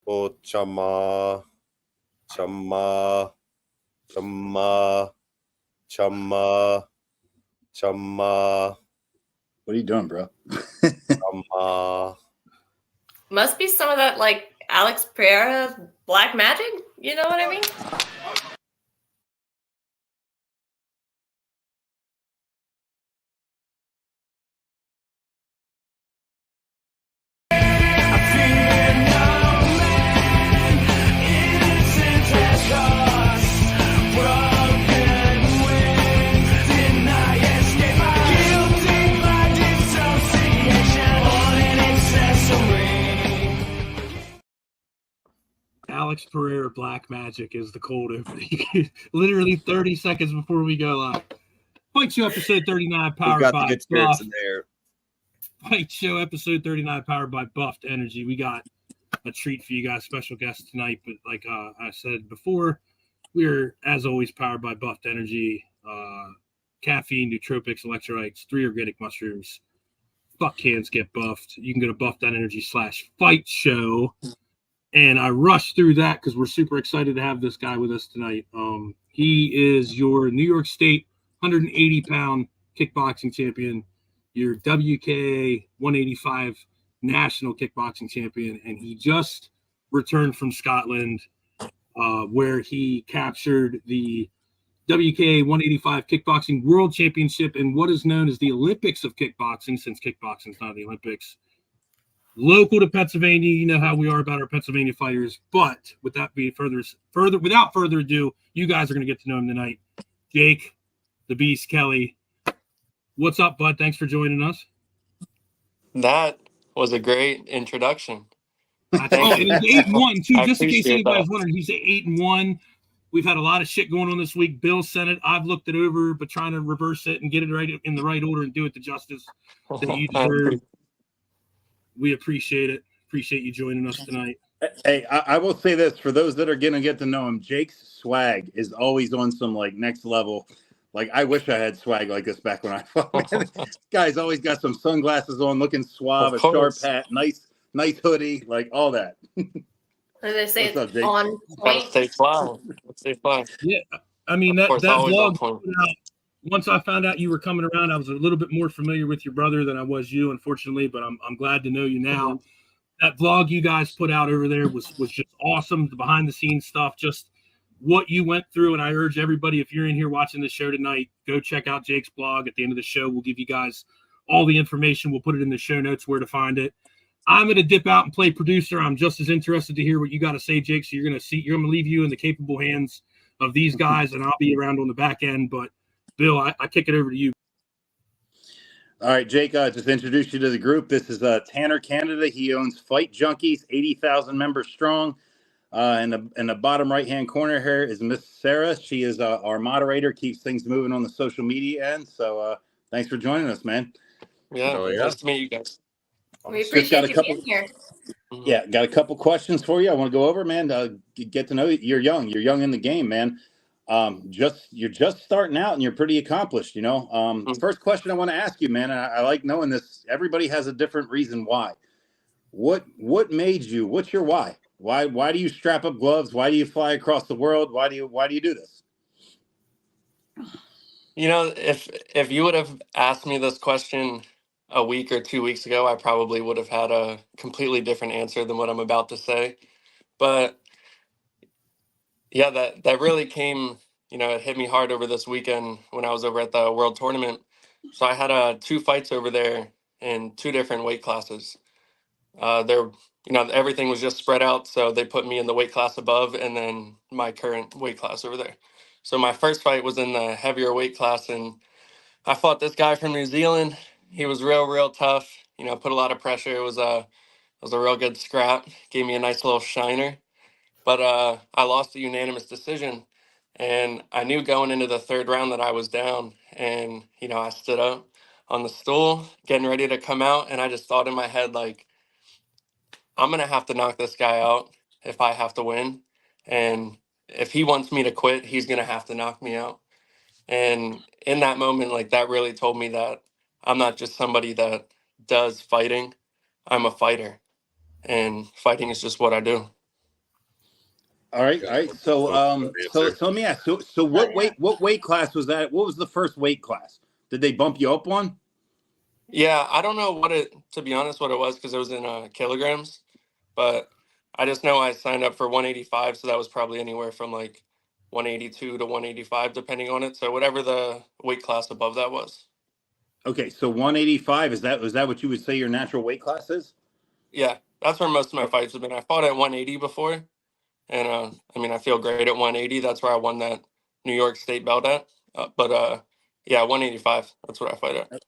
Chama, Chama, Chama, Chama, Chama. What are you doing, bro? Chama. Must be some of that like Alex Pereira black magic. You know what I mean? Alex Pereira Black Magic is the cold opening. Literally 30 seconds before we go live. Fight Show episode 39 powered got by the good spirits Buff. in there. Fight Show episode 39 powered by Buffed Energy. We got a treat for you guys, special guest tonight. But like I said before, we're as always powered by Buffed Energy, caffeine, nootropics, electrolytes, 3 organic mushrooms. Fuck cans, get buffed. You can go to buffedenergy.com/fight show. And I rushed through that because we're super excited to have this guy with us tonight. He is your New York State 180-pound kickboxing champion, your WKA 185 national kickboxing champion, and he just returned from Scotland, where he captured the WKA 185 kickboxing world championship in what is known as the Olympics of kickboxing, since kickboxing is not the Olympics. Local to Pennsylvania, you know how we are about our Pennsylvania fighters. But with that being without further ado, you guys are going to get to know him tonight. Jake, the Beast Kelly, what's up, bud? Thanks for joining us. That was a great introduction. And he's 8-1 too. Just in case anybody's that. wondering, he's 8-1. We've had a lot of shit going on this week. Bill sent it. I've looked it over, but trying to reverse it and get it right in the right order and do it the justice that you deserve. We appreciate it. Appreciate you joining us tonight. Hey, I will say this for those that are going to get to know him. Jake's swag is always on some like next level. Like I wish I had swag like this back when I fought. This guy's always got some sunglasses on, looking suave, a sharp hat, nice hoodie, like all that. As they say, What's up, Jake? on Gotta point. stay fly. Let's stay fly. Yeah, I mean that Of course, always vlog. on point. Once I found out you were coming around, I was a little bit more familiar with your brother than I was you, unfortunately. But I'm glad to know you now. Mm-hmm. That vlog you guys put out over there was just awesome. The behind the scenes stuff, just what you went through. And I urge everybody, if you're in here watching the show tonight, go check out Jake's blog. At the end of the show, we'll give you guys all the information. We'll put it in the show notes where to find it. I'm going to dip out and play producer. I'm just as interested to hear what you got to say, Jake. So you're going to leave you in the capable hands of these guys, and I'll be around on the back end. But Bill, I kick it over to you. All right, Jake, just introduce you to the group. This is Tanner Canada. He owns Fight Junkies, 80,000 members strong. In the bottom right-hand corner here is Miss Sarah. She is our moderator, keeps things moving on the social media end. So thanks for joining us, man. Yeah, nice to meet you guys. We appreciate you being here. Yeah, got a couple questions for you. I want to go over, man. Get to know you. You're young. You're young in the game, man. You're just starting out and you're pretty accomplished, you know. First question I want to ask you, man, and I like knowing this. Everybody has a different reason why. What made you? What's your why? Why do you strap up gloves? Why do you fly across the world? Why do you do this? You know, if you would have asked me this question a week or 2 weeks ago, I probably would have had a completely different answer than what I'm about to say. But yeah, that really came, you know, it hit me hard over this weekend when I was over at the World Tournament. So I had 2 fights over there in 2 different weight classes. You know, everything was just spread out, so they put me in the weight class above and then my current weight class over there. So my first fight was in the heavier weight class, and I fought this guy from New Zealand. He was real tough, you know, put a lot of pressure. It was a real good scrap, gave me a nice little shiner. But I lost a unanimous decision, and I knew going into the 3rd round that I was down. And, you know, I stood up on the stool, getting ready to come out, and I just thought in my head, like, I'm going to have to knock this guy out if I have to win. And if he wants me to quit, he's going to have to knock me out. And in that moment, like, that really told me that I'm not just somebody that does fighting. I'm a fighter, and fighting is just what I do. All right, all right. So let me ask. So what weight class was that? What was the first weight class? Did they bump you up one? Yeah, I don't know to be honest, what it was because it was in kilograms, but I just know I signed up for 185, so that was probably anywhere from like 182 to 185, depending on it. So whatever the weight class above that was. Okay, so 185 is that what you would say your natural weight class is? Yeah, that's where most of my fights have been. I fought at 180 before, and I mean I feel great at 180. That's where I won that New York State belt at. But yeah, 185. That's what I fight at.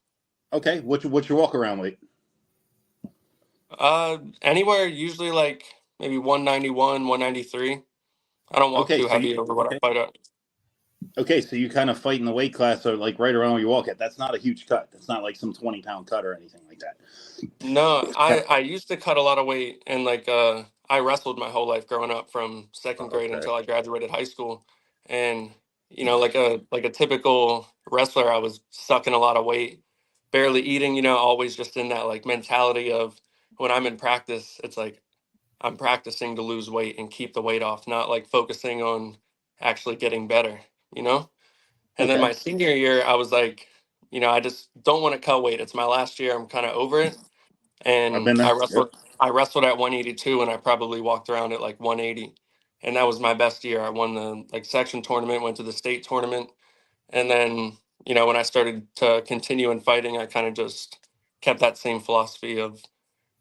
Okay, what's your walk around weight? Anywhere usually like maybe 191, 193. I don't walk Okay, too so heavy over what I fight at. Okay, so you kind of fight in the weight class, so like right around where you walk at. That's not a huge cut. That's not like some 20-pound cut or anything like that. No, I used to cut a lot of weight, and like I wrestled my whole life growing up from second grade until I graduated high school. And you know, like a typical wrestler, I was sucking a lot of weight, barely eating, you know, always just in that like mentality of when I'm in practice, it's like I'm practicing to lose weight and keep the weight off, not like focusing on actually getting better, you know? And then Okay, my senior year, I was like, you know, I just don't want to cut weight. It's my last year. I'm kind of over it. I've And been there. Yep. I wrestled at 182 and I probably walked around at like 180. And that was my best year. I won the like section tournament, went to the state tournament. And then, you know, when I started to continue in fighting, I kind of just kept that same philosophy of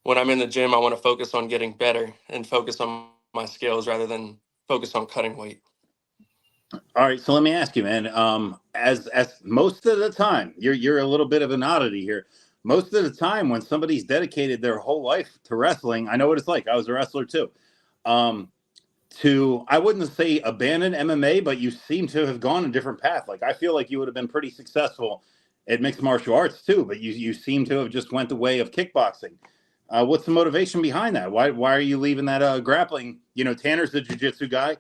when I'm in the gym, I want to focus on getting better and focus on my skills rather than focus on cutting weight. All right, so let me ask you, man. As most of the time, you're a little bit of an oddity here. Most of the time, when somebody's dedicated their whole life to wrestling, I know what it's like. I was a wrestler too. I wouldn't say abandon MMA, but you seem to have gone a different path. Like I feel like you would have been pretty successful at mixed martial arts too, but you seem to have just went the way of kickboxing. What's the motivation behind that? Why are you leaving that grappling? You know, Tanner's the jiu-jitsu guy.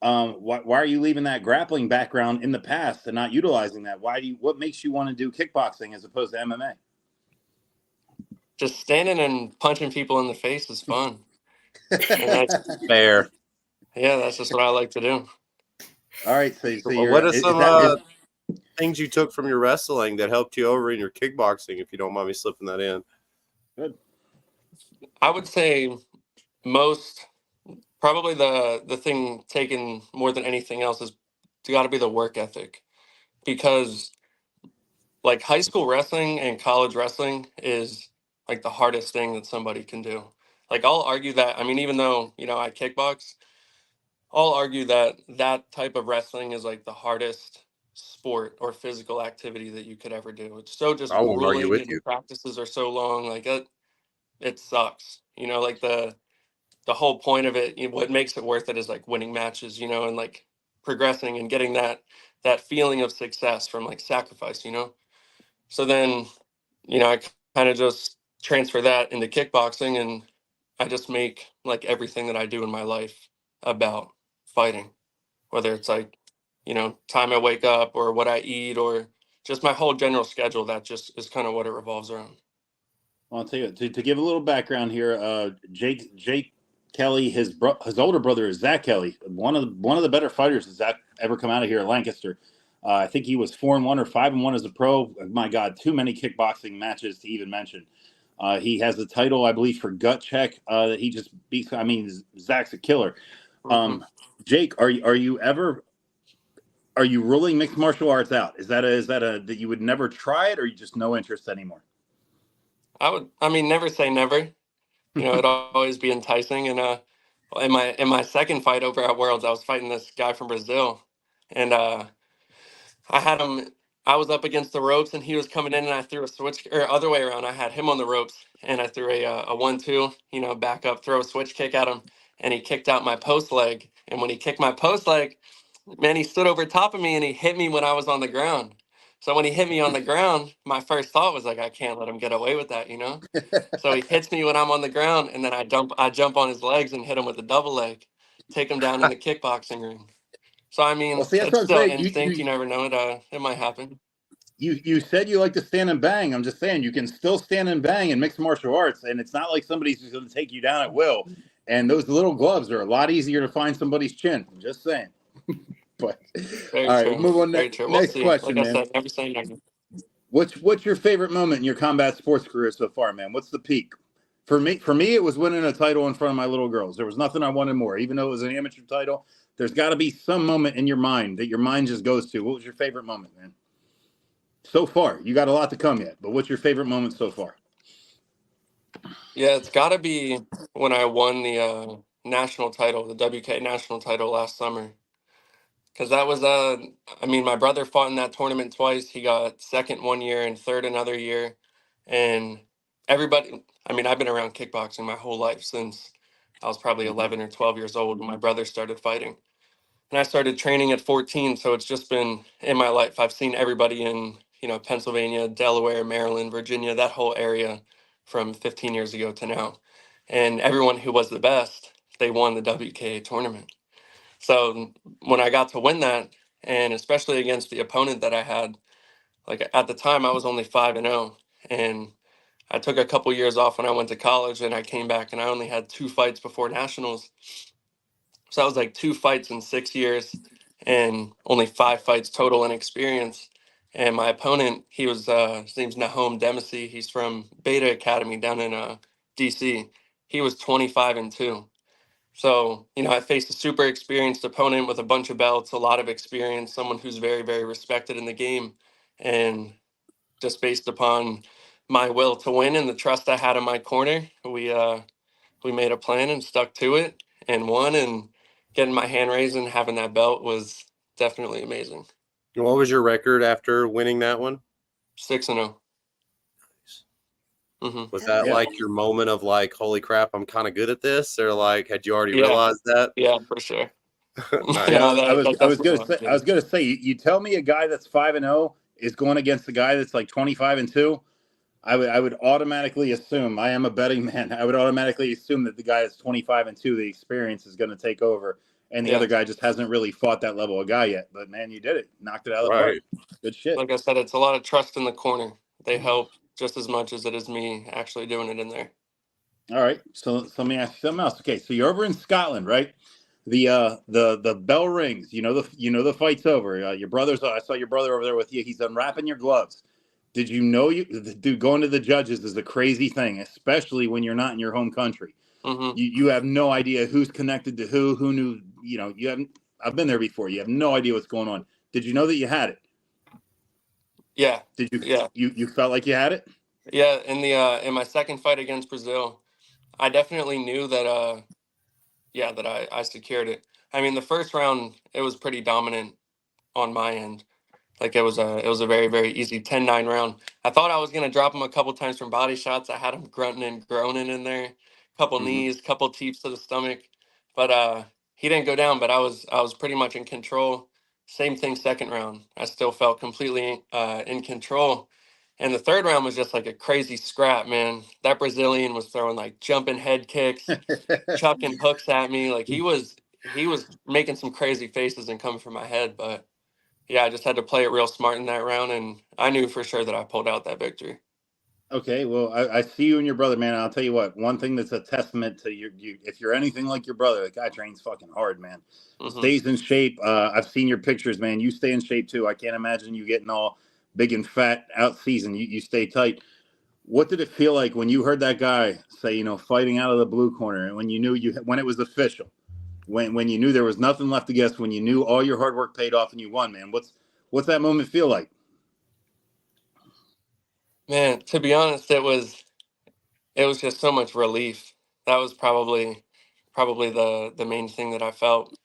Why are you leaving that grappling background in the past and not utilizing that? What makes you want to do kickboxing as opposed to MMA? Just standing and punching people in the face is fun. And Fair. yeah, that's just what I like to do. All right, so you're What are some things you took from your wrestling that helped you over in your kickboxing, if you don't mind me slipping that in? good. I would say probably the thing taken more than anything else is got to be the work ethic, because like high school wrestling and college wrestling is like the hardest thing that somebody can do. Like I'll argue that, I mean, even though, you know, I kickbox, I'll argue that that type of wrestling is like the hardest sport or physical activity that you could ever do. It's so just I won't argue grueling with and you. the practices are so long. Like it sucks. You know, like the whole point of it, you know, what makes it worth it is like winning matches, you know, and like progressing and getting that feeling of success from like sacrifice, you know. So then, you know, I kind of just transfer that into kickboxing, and I just make like everything that I do in my life about fighting, whether it's like, you know, time I wake up or what I eat or just my whole general schedule. That just is kind of what it revolves around. Well, I'll tell you to give a little background here. Jake Kelly, his older brother is Zach Kelly, one of the better fighters that's ever come out of here at Lancaster. I think he was 4-1 or 5-1 as a pro. My God, too many kickboxing matches to even mention. He has the title, I believe, for gut check that he just beats. I mean, Zach's a killer. Jake, are you ruling mixed martial arts out? Is that that you would never try it, or you just no interest anymore? I mean, never say never. You know, it'd always be enticing. And in my second fight over at Worlds, I was fighting this guy from Brazil, and I had him. I was up against the ropes, and he was coming in, and I threw a switch, or other way around. I had him on the ropes, and I threw a 1-2. You know, back up, throw a switch kick at him, and he kicked out my post leg. And when he kicked my post leg, man, he stood over top of me, and he hit me when I was on the ground. So when he hit me on the ground, my first thought was like, I can't let him get away with that, you know. So he hits me when I'm on the ground, and then I jump on his legs and hit him with a double leg, take him down in the kickboxing ring. So I mean, Well, see, that's it's what I'm still saying. instinct. You never know it might happen. You said you like to stand and bang. I'm just saying you can still stand and bang in mixed martial arts, and it's not like somebody's just going to take you down at will. And those little gloves are a lot easier to find somebody's chin. I'm just saying. But Very all right, true. we'll move on. Very true. We'll Next see. question, Like I man. said, never say never. What's your favorite moment in your combat sports career so far, man? What's the peak? For me, it was winning a title in front of my little girls. There was nothing I wanted more. Even though it was an amateur title, there's got to be some moment in your mind that your mind just goes to. What was your favorite moment, man? So far, you got a lot to come yet, but what's your favorite moment so far? Yeah, it's got to be when I won the national title, the WKA national title last summer. Because that was, I mean, my brother fought in that tournament twice. He got second one year and third another year. And everybody, I mean, I've been around kickboxing my whole life since I was probably 11 or 12 years old when my brother started fighting. And I started training at 14. So it's just been in my life. I've seen everybody in, Pennsylvania, Delaware, Maryland, Virginia, that whole area from 15 years ago to now. And everyone who was the best, they won the WKA tournament. So when I got to win that, and especially against the opponent that I had, like at the time I was only 5-0, and I took a couple years off when I went to college, and I came back and I only had 2 fights before nationals. So that was like 2 fights in 6 years, and only 5 fights total in experience. And my opponent, his name's Nahom Dempsey. He's from Beta Academy down in DC. He was 25-2. So, I faced a super experienced opponent with a bunch of belts, a lot of experience, someone who's very, very respected in the game. And just based upon my will to win and the trust I had in my corner, we made a plan and stuck to it and won. And getting my hand raised and having that belt was definitely amazing. And what was your record after winning that one? 6-0. Mm-hmm. Was that like your moment of like, holy crap, I'm kind of good at this? Or like, had you already realized that? Yeah, for sure. Nice. Yeah, I was gonna say, you tell me a guy that's 5-0 is going against a guy that's like 25-2. I would automatically assume, I am a betting man, I would automatically assume that the guy that's 25-2, the experience is going to take over, and the other guy just hasn't really fought that level of guy yet. But man, you did it, knocked it out of the park. Good shit. Like I said, it's a lot of trust in the corner. They help just as much as it is me actually doing it in there. All right, so let me ask you something else. Okay, so you're over in Scotland, right? The bell rings. The fight's over. Your brother's. I saw your brother over there with you. He's unwrapping your gloves. Did you know dude, going to the judges is a crazy thing, especially when you're not in your home country. Mm-hmm. You have no idea who's connected to who knew. You haven't. I've been there before. You have no idea what's going on. Did you know that you had it? Yeah. Did you? Yeah. You felt like you had it? Yeah. In my second fight against Brazil, I definitely knew that. That I secured it. I mean, the first round it was pretty dominant on my end. Like it was a very, very easy 10-9 round. I thought I was gonna drop him a couple times from body shots. I had him grunting and groaning in there, couple knees, couple teeps to the stomach, but he didn't go down. But I was pretty much in control. Same thing second round. I still felt completely in control. And the third round was just like a crazy scrap, man. That Brazilian was throwing like jumping head kicks, chucking hooks at me. Like he was making some crazy faces and coming for my head, but yeah, I just had to play it real smart in that round, and I knew for sure that I pulled out that victory. Okay, well, I see you and your brother, man. I'll tell you what. One thing that's a testament to you, if you're anything like your brother, the guy trains fucking hard, man. Mm-hmm. Stays in shape. I've seen your pictures, man. You stay in shape too. I can't imagine you getting all big and fat out season. You stay tight. What did it feel like when you heard that guy say, fighting out of the blue corner, and when you knew when it was official, when you knew there was nothing left to guess, when you knew all your hard work paid off and you won, man? What's that moment feel like? Man, to be honest, it was just so much relief. That was probably the main thing that I felt,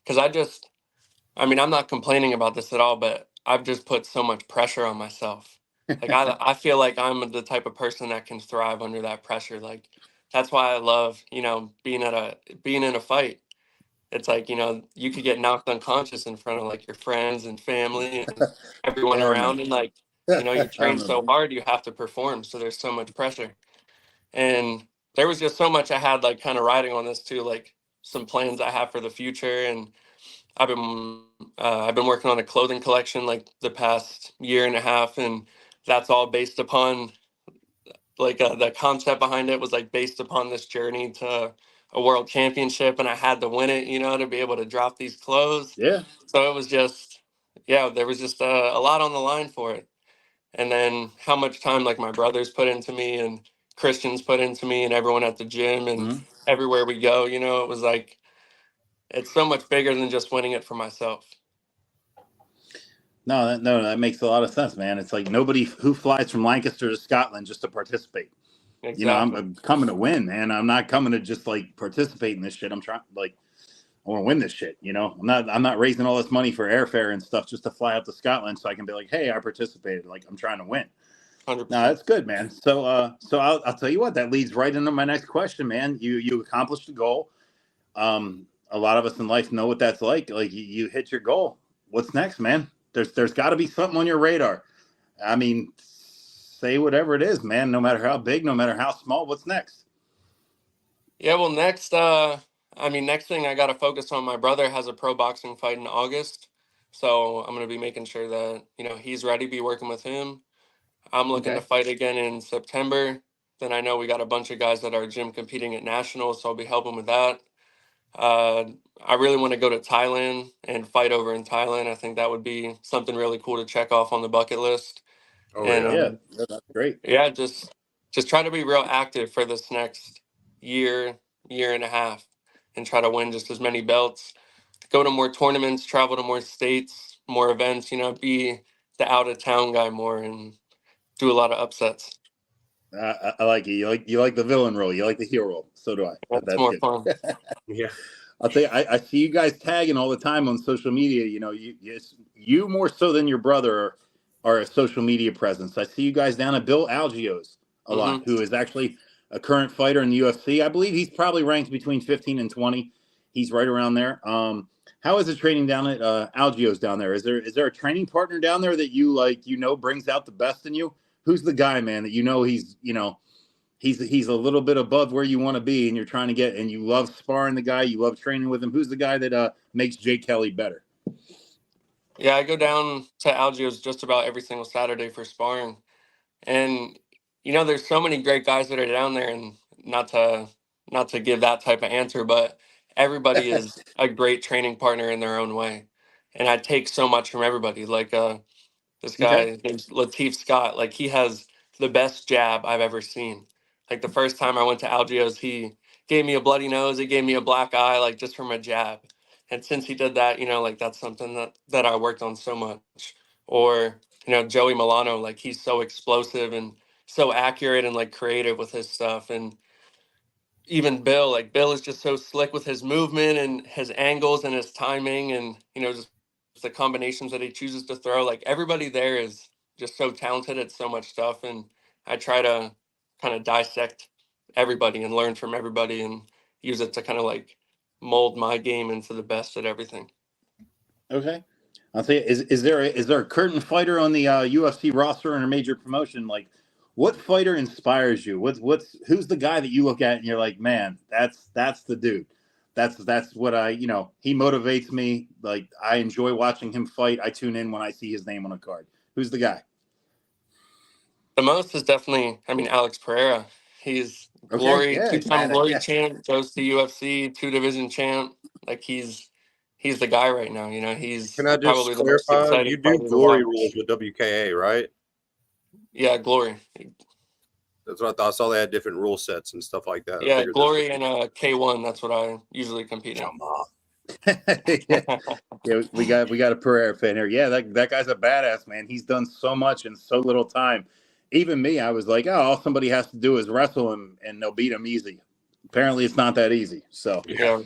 because I mean, I'm not complaining about this at all, but I've just put so much pressure on myself. Like I feel like I'm the type of person that can thrive under that pressure. Like that's why I love, being in a fight. It's like, you could get knocked unconscious in front of like your friends and family and everyone around, and like, you train so hard, you have to perform. So there's so much pressure. And there was just so much I had like kind of riding on this too, like some plans I have for the future. And I've been working on a clothing collection like the past year and a half, and that's all based upon like the concept behind it was like based upon this journey to a world championship and I had to win it, to be able to drop these clothes. Yeah. So it was just, there was just a lot on the line for it. And then how much time like my brothers put into me and Christians put into me and everyone at the gym and everywhere we go, it was like, it's so much bigger than just winning it for myself. No, that makes a lot of sense, man. It's like nobody who flies from Lancaster to Scotland just to participate. Exactly. I'm coming to win, man. I'm not coming to just like participate in this shit. I'm trying, like, I want to win this shit. I'm not raising all this money for airfare and stuff just to fly out to Scotland so I can be like, hey, I participated. Like, I'm trying to win. 100%. No, that's good, man. So I'll tell you what, that leads right into my next question, man. You accomplished the goal. A lot of us in life know what that's like. Like you hit your goal. What's next, man? There's got to be something on your radar. I mean, say whatever it is, man. No matter how big, no matter how small. What's next? Yeah, well, next thing I got to focus on. My brother has a pro boxing fight in August, so I'm going to be making sure that he's ready. Be working with him. I'm looking to fight again in September. Then I know we got a bunch of guys at our gym competing at nationals, so I'll be helping with that. I really want to go to Thailand and fight over in Thailand. I think that would be something really cool to check off on the bucket list. Oh, And Yeah, that's great. yeah, just try to be real active for this next year and a half, and try to win just as many belts. Go to more tournaments, travel to more states, more events. Be the out of town guy more, and do a lot of upsets. I like it. You like the villain role. You like the hero role. So do I. That's more fun. Yeah. I'll tell you, I see you guys tagging all the time on social media. You more so than your brother are a social media presence. I see you guys down at Bill Algio's a lot, who is actually a current fighter in the UFC. I believe he's probably ranked between 15 and 20. He's right around there. How is it training down at Algio's down there? Is there a training partner down there that you brings out the best in you? Who's the guy, man, that he's a little bit above where you want to be, and you're trying to get, and you love sparring the guy, you love training with him? Who's the guy that makes Jay Kelly better? Yeah, I go down to Algio's just about every single Saturday for sparring. And there's so many great guys that are down there, and not to give that type of answer, but everybody is a great training partner in their own way. And I take so much from everybody. Like this guy, his name's Latif Scott, like he has the best jab I've ever seen. Like the first time I went to Algio's, he gave me a bloody nose, he gave me a black eye, like just from a jab. And since he did that, like that's something that I worked on so much. Or, Joey Milano, like he's so explosive and so accurate and like creative with his stuff. And even Bill, like Bill is just so slick with his movement and his angles and his timing, and just the combinations that he chooses to throw. Like everybody there is just so talented at so much stuff, and I try to kind of dissect everybody and learn from everybody and use it to kind of like mold my game into the best at everything. Okay. I'll tell you, is there a curtain fighter on the UFC roster in a major promotion? Like, what fighter inspires you? Who's the guy that you look at and you're like, man, that's the dude. That's what he motivates me. Like, I enjoy watching him fight. I tune in when I see his name on a card. Who's the guy? The most is definitely, Alex Pereira. He's Glory, two-time Glory champ, goes to UFC, 2-division champ. Like he's the guy right now. He's Can I just probably the most clarify? exciting You do fighter to glory watch. rules with WKA, right? Yeah, Glory. That's what I thought. I saw they had different rule sets and stuff like that. Yeah, Glory and K1. That's what I usually compete in. Yeah, we got a Pereira fan here. Yeah, that guy's a badass, man. He's done so much in so little time. Even me, I was like, oh, all somebody has to do is wrestle him and they'll beat him easy. Apparently, it's not that easy. So, Yeah.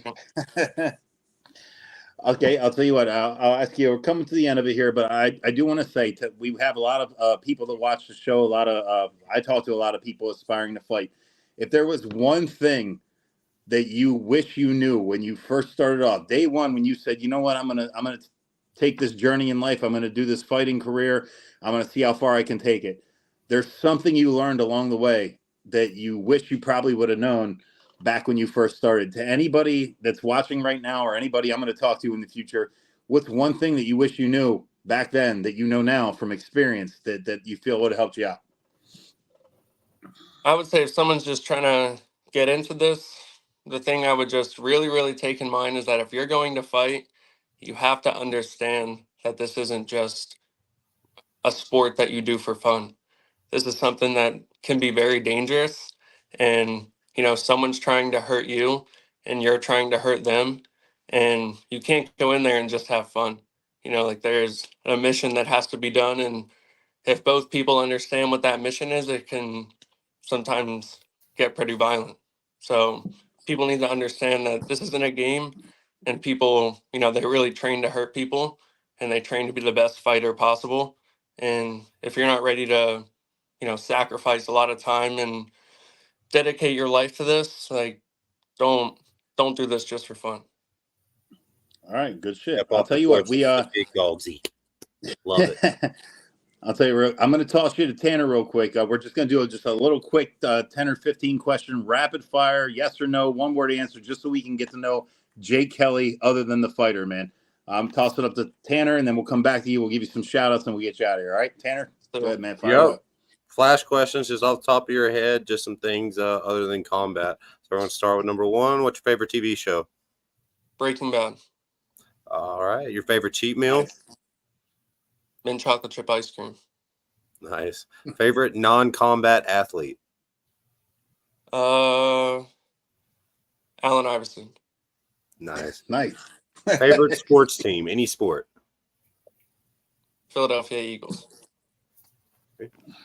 Okay, I'll tell you what. I'll ask you. We're coming to the end of it here, but I do want to say we have a lot of people that watch the show. I talk to a lot of people aspiring to fight. If there was one thing that you wish you knew when you first started off, day one, when you said, you know what, I'm gonna take this journey in life. I'm gonna do this fighting career. I'm gonna see how far I can take it. There's something you learned along the way that you wish you probably would have known back when you first started. To anybody that's watching right now, or anybody I'm going to talk to in the future, what's one thing that you wish you knew back then that you know now from experience that you feel would have helped you out? I would say if someone's just trying to get into this, the thing I would just really, really take in mind is that if you're going to fight, you have to understand that this isn't just a sport that you do for fun. This is something that can be very dangerous. And, someone's trying to hurt you and you're trying to hurt them. And you can't go in there and just have fun. There's a mission that has to be done. And if both people understand what that mission is, it can sometimes get pretty violent. So people need to understand that this isn't a game, and people, they really train to hurt people and they train to be the best fighter possible. And if you're not ready to, sacrifice a lot of time and dedicate your life to this, like don't do this just for fun. All right, good shit. Step I'll off tell the you what, porch, the big dogs eat. Love it. I'll tell you, I'm going to toss you to Tanner real quick. We're just going to do just a little quick 10 or 15 question rapid fire, yes or no, one word answer, just so we can get to know Jake Kelly other than the fighter, man. I'm tossing it up to Tanner, and then we'll come back to you. We'll give you some shout outs and we'll get you out of here. All right, Tanner? So, go ahead, man. Fire up. Flash questions, just off the top of your head, just some things other than combat. So we're going to start with number one. What's your favorite TV show? Breaking Bad. All right. Your favorite cheat meal? Nice. Mint chocolate chip ice cream. Nice. Favorite non-combat athlete? Allen Iverson. Nice. Nice. Favorite sports team? Any sport? Philadelphia Eagles.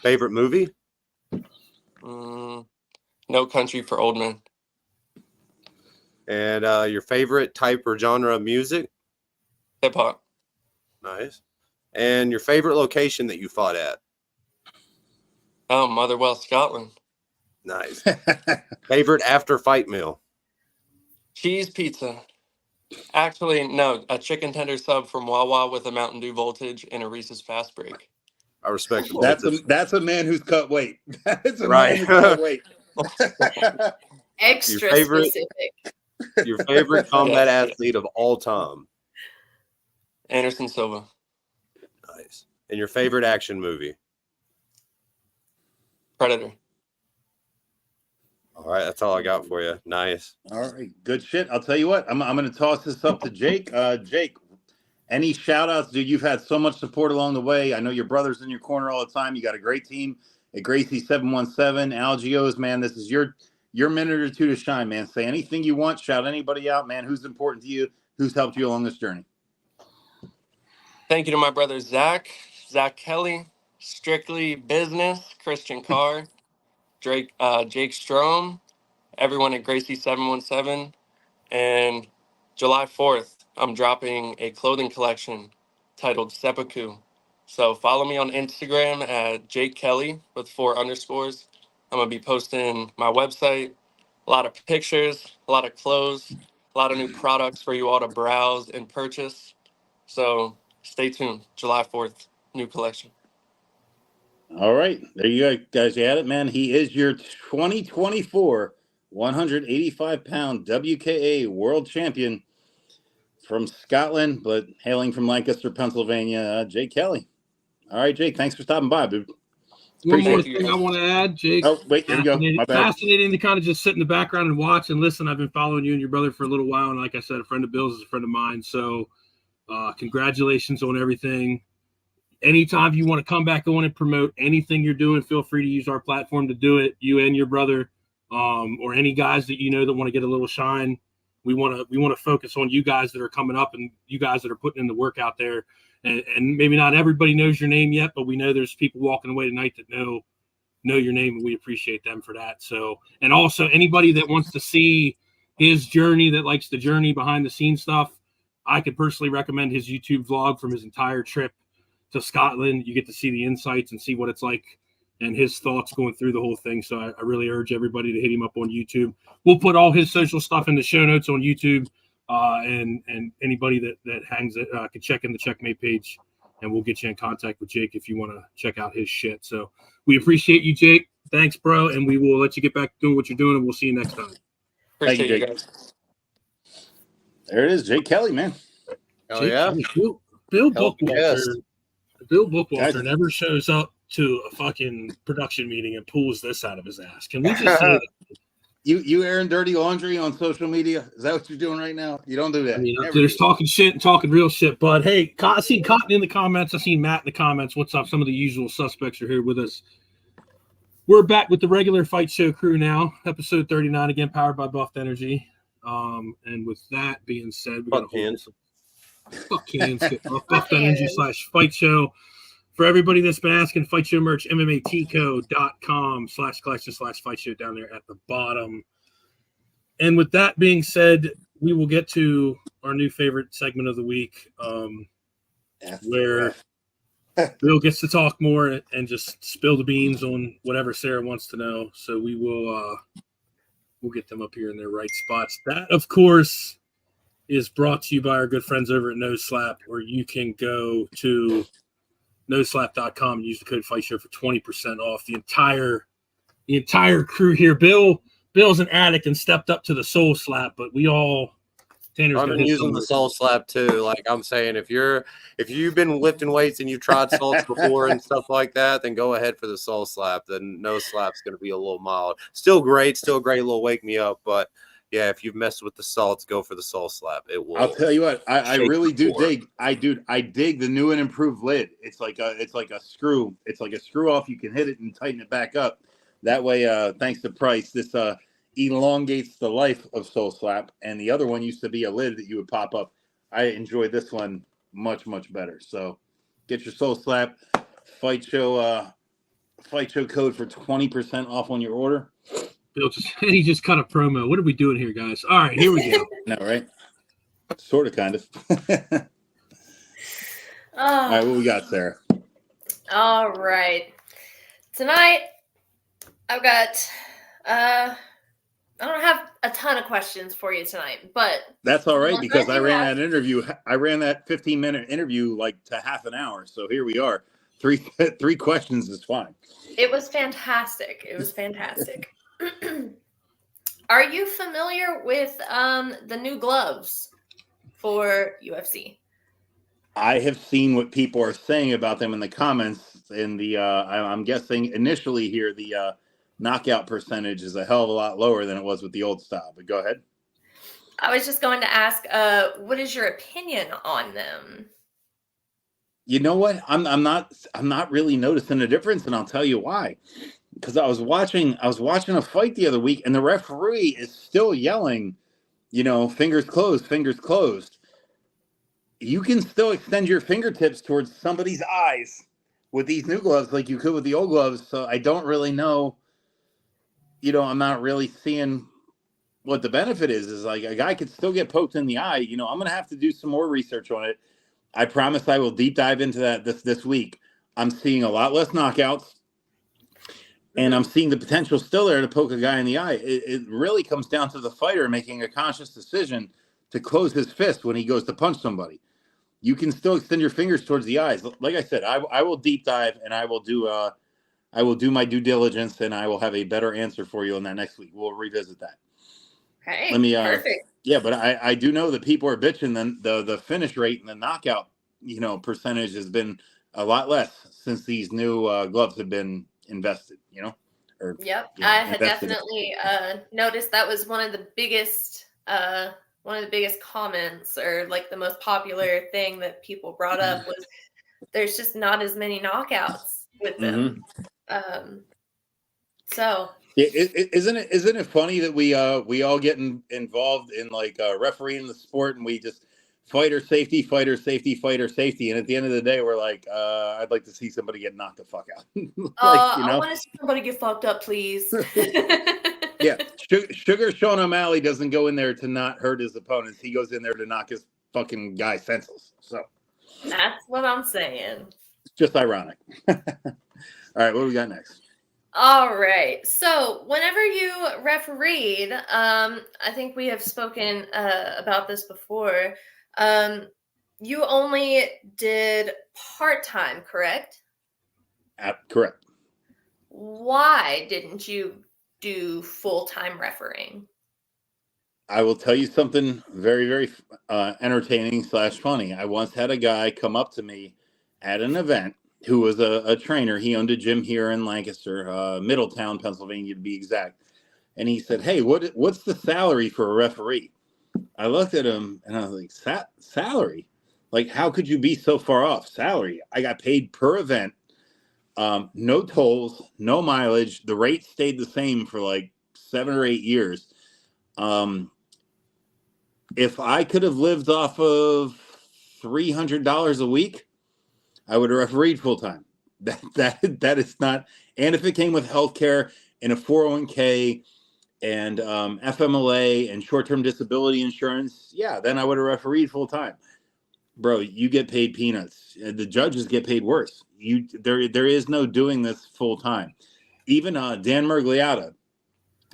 Favorite movie? No Country for Old Men. And your favorite type or genre of music? Hip hop. Nice. And your favorite location that you fought at? Oh, Motherwell, Scotland. Nice. Favorite after fight meal? Cheese pizza. Actually, no, a chicken tender sub from Wawa with a Mountain Dew voltage and a Reese's Fast Break. I respect it. That's a man who's cut weight. That's a Right. man who's cut weight. Extra favorite- specific. Your favorite combat athlete of all time? Anderson Silva. Nice. And your favorite action movie? Predator. All right, that's all I got for you. Nice. All right, good shit. I'll tell you what, I'm going to toss this up to Jake. Jake, any shout outs? Dude, you've had so much support along the way. I know your brother's in your corner all the time. You got a great team at Gracie 717, Algios, man. This is your minute or two to shine, man. Say anything you want. Shout anybody out, man. Who's important to you? Who's helped you along this journey? Thank you to my brother Zach Kelly, Strictly Business, Christian Carr, Jake Strom, everyone at Gracie 717, and July 4th, I'm dropping a clothing collection titled Seppuku. So follow me on Instagram at Jake Kelly with 4 underscores. I'm going to be posting my website, a lot of pictures, a lot of clothes, a lot of new products for you all to browse and purchase. So stay tuned. July 4th, new collection. All right. There you go, guys. You had it, man. He is your 2024 185-pound WKA World Champion from Scotland, but hailing from Lancaster, Pennsylvania, Jake Kelly. All right, Jake. Thanks for stopping by, dude. One more Appreciate thing you. I want to add, Jake. Oh, wait. Here we go. My bad. Fascinating to kind of just sit in the background and watch and listen. I've been following you and your brother for a little while, and like I said, a friend of Bill's is a friend of mine. So congratulations on everything. Anytime you want to come back on and promote anything you're doing, feel free to use our platform to do it. You and your brother, or any guys that you know that want to get a little shine. We want to focus on you guys that are coming up and you guys that are putting in the work out there. And maybe not everybody knows your name yet, but we know there's people walking away tonight that know your name, and we appreciate them for that. So, and also anybody that wants to see his journey, that likes the journey behind the scenes stuff, I could personally recommend his YouTube vlog from his entire trip to Scotland. You get to see the insights and see what it's like and his thoughts going through the whole thing. So I really urge everybody to hit him up on YouTube. We'll put all his social stuff in the show notes on YouTube, and anybody that hangs it can check in the Checkmate page, and we'll get you in contact with Jake if you want to check out his shit. So we appreciate you, Jake. Thanks, bro. And we will let you get back to doing what you're doing, and we'll see you next time. Appreciate you, you Jake. guys. There it is. Jake Kelly, man. Oh, Jake, yeah. Bill Hell, yes. Bookwalter. Bill Bookwalter Guys. never shows up to a fucking production meeting and pulls this out of his ass. Can we just say that? You airing dirty laundry on social media? Is that what you're doing right now? You don't do that. I mean, Never there's do that. talking shit and talking real shit. But hey, I seen Cotton in the comments. I seen Matt in the comments. What's up? Some of the usual suspects are here with us. We're back with the regular Fight Show crew now. Episode 39 again, powered by Buffed Energy. And with that being said, we're gonna fuck cans. Buffed Energy / Fight Show. For everybody that's been asking, Fight Show merch, MMATco.com/collection/Fight Show down there at the bottom. And with that being said, we will get to our new favorite segment of the week, where Bill gets to talk more and just spill the beans on whatever Sarah wants to know. So we will we'll get them up here in their right spots. That, of course, is brought to you by our good friends over at Nose Slap, where you can go to noslap.com and use the code FightShow for 20% off. The entire crew here. Bill's an addict and stepped up to the Soul Slap, but I'm using the Soul Slap too. Like I'm saying, if you've been lifting weights and you've tried salts before and stuff like that, then go ahead for the Soul Slap. The No Slap's going to be a little mild. Still a great little wake me up, but yeah, if you've messed with the salts, go for the Soul Slap. It will. I'll tell you what, I really do dig. I dig the new and improved lid. It's like a screw. It's like a screw off. You can hit it and tighten it back up. That way, thanks to Price, this elongates the life of Soul Slap. And the other one used to be a lid that you would pop up. I enjoy this one much better. So get your Soul Slap Fight Show code for 20% off on your order. Bill he just cut a promo. What are we doing here, guys? All right, here we go. No, right? Sort of, kind of. All right, what we got, Sarah? All right. Tonight, I've got, I don't have a ton of questions for you tonight, but that's all right, because I ran that 15-minute interview like to half an hour. So here we are. Three questions is fine. It was fantastic. Are you familiar with the new gloves for UFC? I have seen what people are saying about them in the comments. In the I'm guessing initially here the knockout percentage is a hell of a lot lower than it was with the old style. But go ahead. I was just going to ask, what is your opinion on them? You know what? I'm not really noticing a difference, and I'll tell you why. Because I was watching a fight the other week, and the referee is still yelling, fingers closed, fingers closed. You can still extend your fingertips towards somebody's eyes with these new gloves like you could with the old gloves. So I don't really know, I'm not really seeing what the benefit is. Is like a guy could still get poked in the eye. I'm going to have to do some more research on it. I promise I will deep dive into that this week. I'm seeing a lot less knockouts. And I'm seeing the potential still there to poke a guy in the eye. It really comes down to the fighter making a conscious decision to close his fist when he goes to punch somebody. You can still extend your fingers towards the eyes. Like I said, I will deep dive and I will do my due diligence, and I will have a better answer for you on that next week. We'll revisit that. Okay, perfect. Yeah, but I do know that people are bitching. Then the finish rate and the knockout, percentage has been a lot less since these new gloves have been invested, Yep. I had definitely noticed that was one of the biggest comments, or like the most popular thing that people brought up was there's just not as many knockouts with them. So yeah, isn't it funny that we all get involved in like refereeing the sport, and we just fighter safety, and at the end of the day we're like, I'd like to see somebody get knocked the fuck out. I want to see somebody get fucked up, please. Yeah, Sugar Sean O'Malley doesn't go in there to not hurt his opponents. He goes in there to knock his fucking guy senseless. So that's what I'm saying. It's just ironic. All right, what do we got next? All right. So whenever you refereed, I think we have spoken about this before. You only did part-time, correct? Correct. Why didn't you do full-time refereeing? I will tell you something very, very entertaining / funny. I once had a guy come up to me at an event who was a trainer. He owned a gym here in Lancaster, Middletown, Pennsylvania, to be exact. And he said, "Hey, what's the salary for a referee?" I looked at him and I was like, salary? Like, how could you be so far off? Salary. I got paid per event, no tolls, no mileage. The rate stayed the same for like 7 or 8 years. If I could have lived off of $300 a week, I would have refereed full time. That is not. And if it came with healthcare and a 401k and FMLA and short-term disability insurance, yeah, then I would have refereed full time. Bro, you get paid peanuts. The judges get paid worse. There is no doing this full time. Even Dan Murgliata,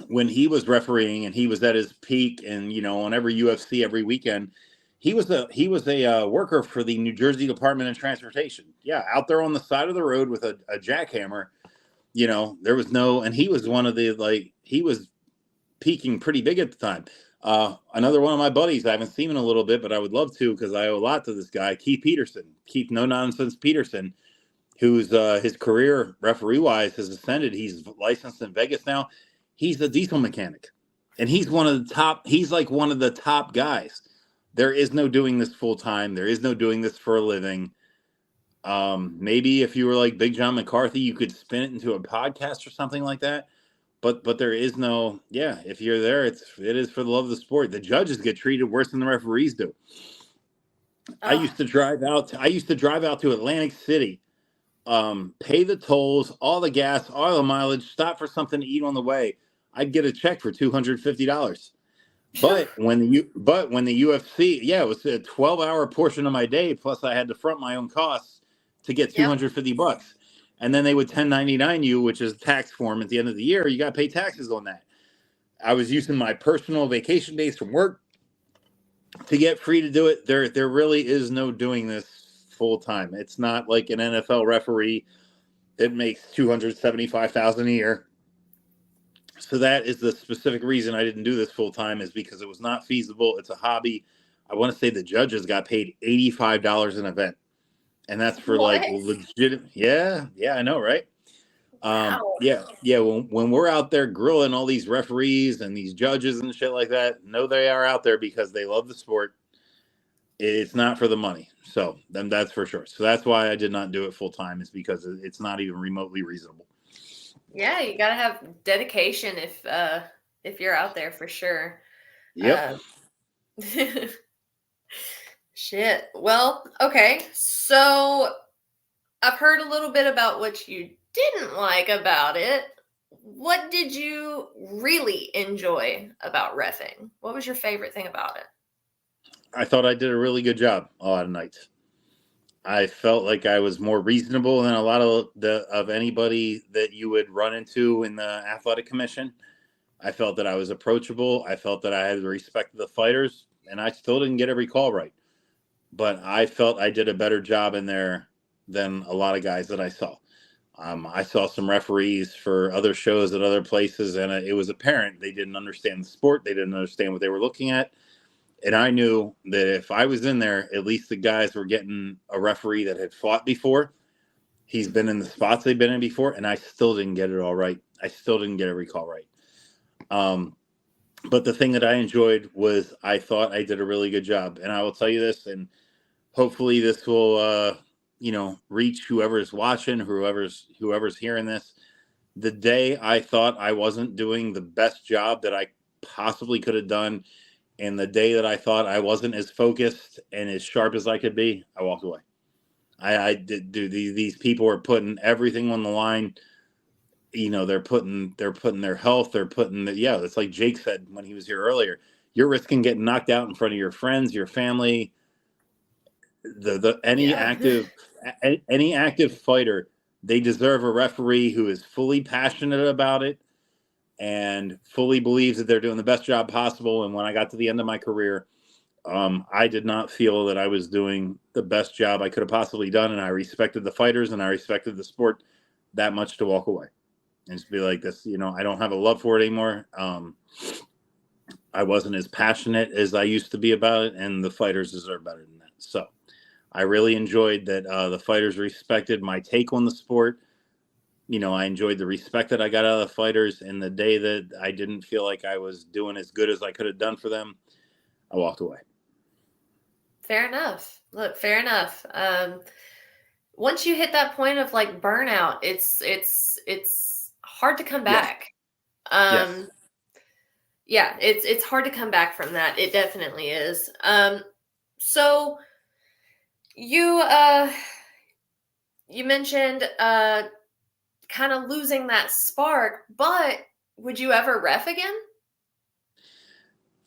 when he was refereeing and he was at his peak, and on every UFC every weekend, he was a worker for the New Jersey Department of Transportation. Yeah, out there on the side of the road with a jackhammer. There was no, and he was one of the he was peaking pretty big at the time. Another one of my buddies, I haven't seen him in a little bit, but I would love to because I owe a lot to this guy, Keith No Nonsense Peterson, who's his career referee wise has ascended. He's licensed in Vegas now. He's a diesel mechanic, and he's one of the top. He's like one of the top guys. There is no doing this full time. There is no doing this for a living. Maybe if you were like Big John McCarthy, you could spin it into a podcast or something like that. But there is no, yeah, if you're there, it is for the love of the sport. The judges get treated worse than the referees do. I used to drive out to Atlantic City, pay the tolls, all the gas, all the mileage, stop for something to eat on the way. I'd get a check for $250. But when the UFC, yeah, it was a 12-hour portion of my day, plus I had to front my own costs to get $250. And then they would 1099 you, which is a tax form at the end of the year. You got to pay taxes on that. I was using my personal vacation days from work to get free to do it. There really is no doing this full time. It's not like an NFL referee that makes $275,000 a year. So that is the specific reason I didn't do this full time, is because it was not feasible. It's a hobby. I want to say the judges got paid $85 an event. And that's for like legit. Yeah, I know, right? Wow. Yeah. When we're out there grilling all these referees and these judges and shit like that, no, they are out there because they love the sport. It's not for the money. So then that's for sure. So that's why I did not do it full time, is because it's not even remotely reasonable. Yeah, you gotta have dedication if you're out there for sure. Yep. Shit. Well, okay. So I've heard a little bit about what you didn't like about it. What did you really enjoy about reffing? What was your favorite thing about it? I thought I did a really good job a lot of nights. I felt like I was more reasonable than a lot of anybody that you would run into in the athletic commission. I felt that I was approachable. I felt that I had the respect of the fighters, and I still didn't get every call right. But I felt I did a better job in there than a lot of guys that I saw. I saw some referees for other shows at other places, and it was apparent they didn't understand the sport. They didn't understand what they were looking at. And I knew that if I was in there, at least the guys were getting a referee that had fought before. He's been in the spots they've been in before, and I still didn't get it all right. I still didn't get every call right. But the thing that I enjoyed was I thought I did a really good job. And I will tell you this, and hopefully this will, reach whoever's watching, whoever's hearing this. The day I thought I wasn't doing the best job that I possibly could have done, and the day that I thought I wasn't as focused and as sharp as I could be, I walked away. I did do these people are putting everything on the line. They're putting their health, it's like Jake said when he was here earlier. You're risking getting knocked out in front of your friends, your family. Any active fighter, they deserve a referee who is fully passionate about it and fully believes that they're doing the best job possible. And when I got to the end of my career, I did not feel that I was doing the best job I could have possibly done. And I respected the fighters and I respected the sport that much to walk away and just be like this, I don't have a love for it anymore. I wasn't as passionate as I used to be about it, and the fighters deserve better than that. So I really enjoyed that the fighters respected my take on the sport. I enjoyed the respect that I got out of the fighters, and the day that I didn't feel like I was doing as good as I could have done for them, I walked away. Fair enough. Look, fair enough. Once you hit that point of like burnout, it's hard to come back. Yes. Yeah, it's hard to come back from that. It definitely is. So you mentioned kind of losing that spark, but would you ever ref again?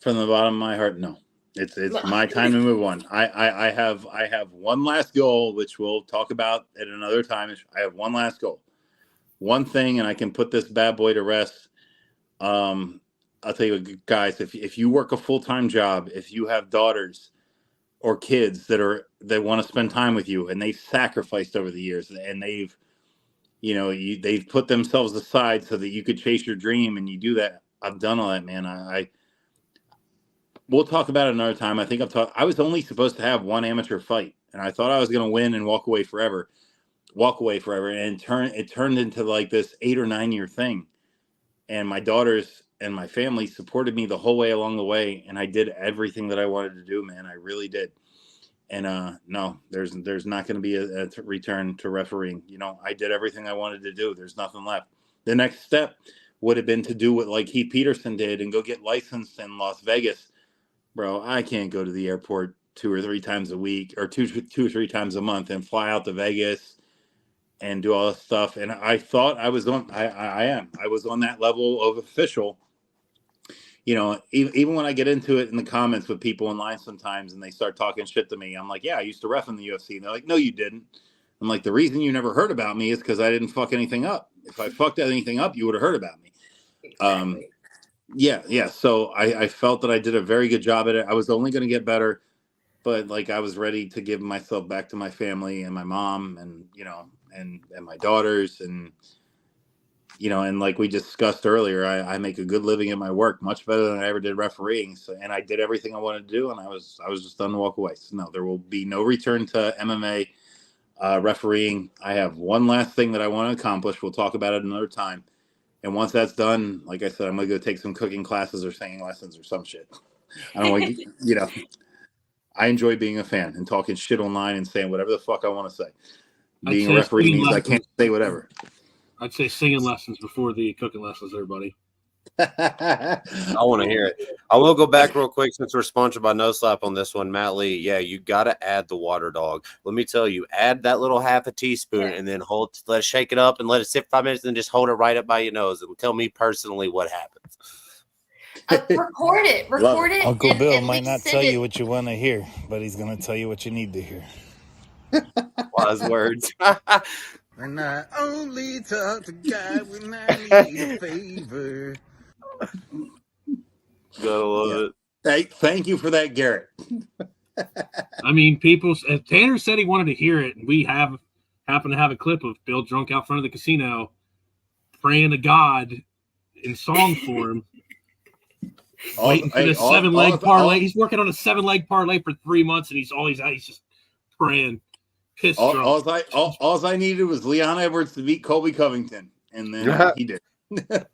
From the bottom of my heart, no. It's my time to move on. I have one last goal, which we'll talk about at another time. I have one last goal, one thing, and I can put this bad boy to rest. I'll tell you, guys, if you work a full-time job, if you have daughters or kids that want to spend time with you, and they've sacrificed over the years, and they've they've put themselves aside so that you could chase your dream, and you do that. I've done all that, man. We'll talk about it another time. I think I was only supposed to have one amateur fight, and I thought I was going to win and walk away forever, and it turned into like this 8 or 9 year thing. And my daughters and my family supported me the whole way along the way, and I did everything that I wanted to do, man. I really did. And no, there's not going to be a return to refereeing. I did everything I wanted to do. There's nothing left. The next step would have been to do what like Heath Peterson did and go get licensed in Las Vegas. Bro, I can't go to the airport 2 or 3 times a week, or two or three times a month, and fly out to Vegas and do all this stuff. And I thought I was on. I was on that level of official. Even when I get into it in the comments with people online sometimes, and they start talking shit to me, I'm like, yeah, I used to ref in the UFC. And they're like, no, you didn't. I'm like, the reason you never heard about me is because I didn't fuck anything up. If I fucked anything up, you would have heard about me. Exactly. Yeah. So I felt that I did a very good job at it. I was only going to get better, but like I was ready to give myself back to my family and my mom, and and my daughters, and and like we discussed earlier, I make a good living at my work, much better than I ever did refereeing. So, and I did everything I wanted to do, and I was just done to walk away. So no, there will be no return to MMA refereeing. I have one last thing that I want to accomplish. We'll talk about it another time. And once that's done, like I said, I'm going to go take some cooking classes or singing lessons or some shit. I don't want to, I enjoy being a fan and talking shit online and saying whatever the fuck I want to say. Being a referee means I can't say whatever. I'd say singing lessons before the cooking lessons, everybody. I want to hear it. I will go back real quick since we're sponsored by No Slap on this one. Matt Lee, yeah, you got to add the water, dog. Let me tell you, add that little half a teaspoon and then let it shake it up and let it sit 5 minutes and just hold it right up by your nose and tell me personally what happens. Record it. Uncle Bill might not tell you what you want to hear, but he's going to tell you what you need to hear. Wise words. And I only talk to God when I need a favor. Gotta love it. Hey, thank you for that, Garrett. I mean, Tanner said he wanted to hear it, and we happen to have a clip of Bill drunk out front of the casino praying to God in song form. Waiting for the 7-leg parlay. He's working on a 7-leg parlay for 3 months, and he's just praying. All I needed was Leon Edwards to beat Colby Covington, and then he did. That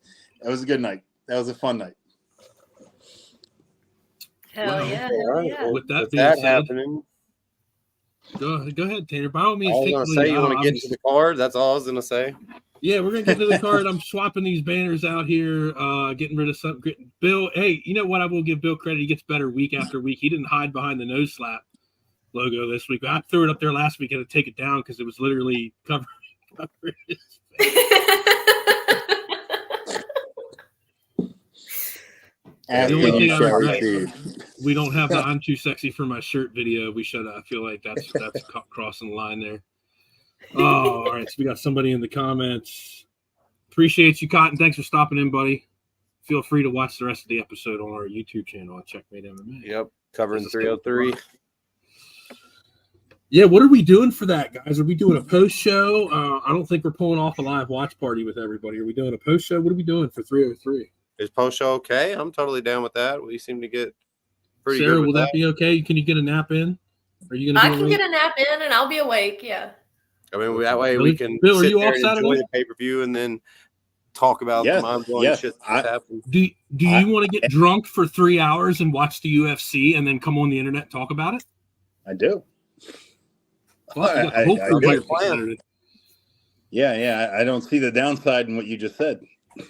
was a good night. That was a fun night. Hell yeah. Well, with that being said, happening, go ahead, Tanner. By all means, I was going to say you want to get to the card. That's all I was going to say. Yeah, we're going to get to the card. I'm swapping these banners out here, getting rid of some. Bill, hey, you know what? I will give Bill credit. He gets better week after week. He didn't hide behind the No Slap logo this week. I threw it up there last week. I had to take it down because it was literally covering his face. The only thing I regret, we don't have the "I'm too sexy for my shirt" video. We should. I feel like that's crossing the line there. Oh, all right. So we got somebody in the comments. Appreciate you, Cotton. Thanks for stopping in, buddy. Feel free to watch the rest of the episode on our YouTube channel at Checkmate MMA. Yep, covering 303. Yeah, what are we doing for that, guys? Are we doing a post show? I don't think we're pulling off a live watch party with everybody. Are we doing a post show? What are we doing for 303? Is post show okay? I'm totally down with that. We seem to get pretty Sarah, good. Will that be okay? Can you get a nap in? Are you gonna? I can get a nap in, and I'll be awake. Yeah. I mean, that way Really? we can Bill, are sit you there off and enjoy Saturday? the pay-per-view and then talk about the mind-blowing shit that's happened. Do you want to get drunk for 3 hours and watch the UFC and then come on the internet and talk about it? I do. Well, I do. Yeah. I don't see the downside in what you just said.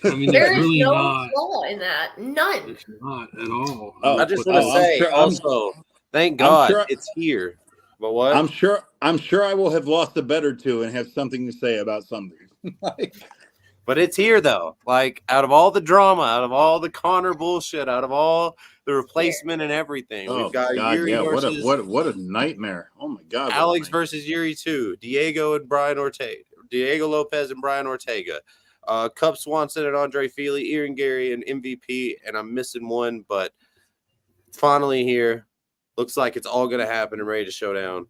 I mean, There there's is really no not. flaw in that. None. It's not at all. I just want to say also, thank God it's here. But what? I'm sure I will have lost a bet or two and have something to say about something. But it's here though. Like out of all the drama, out of all the Connor bullshit, out of all the replacement and everything, we've got Yuri versus what a nightmare. Oh my God. Alex versus Yuri 2, Diego Lopez and Brian Ortega. Cub Swanson and Andre Feely, Ian Gary and MVP, and I'm missing one, but finally here. Looks like it's all gonna happen and ready to show down.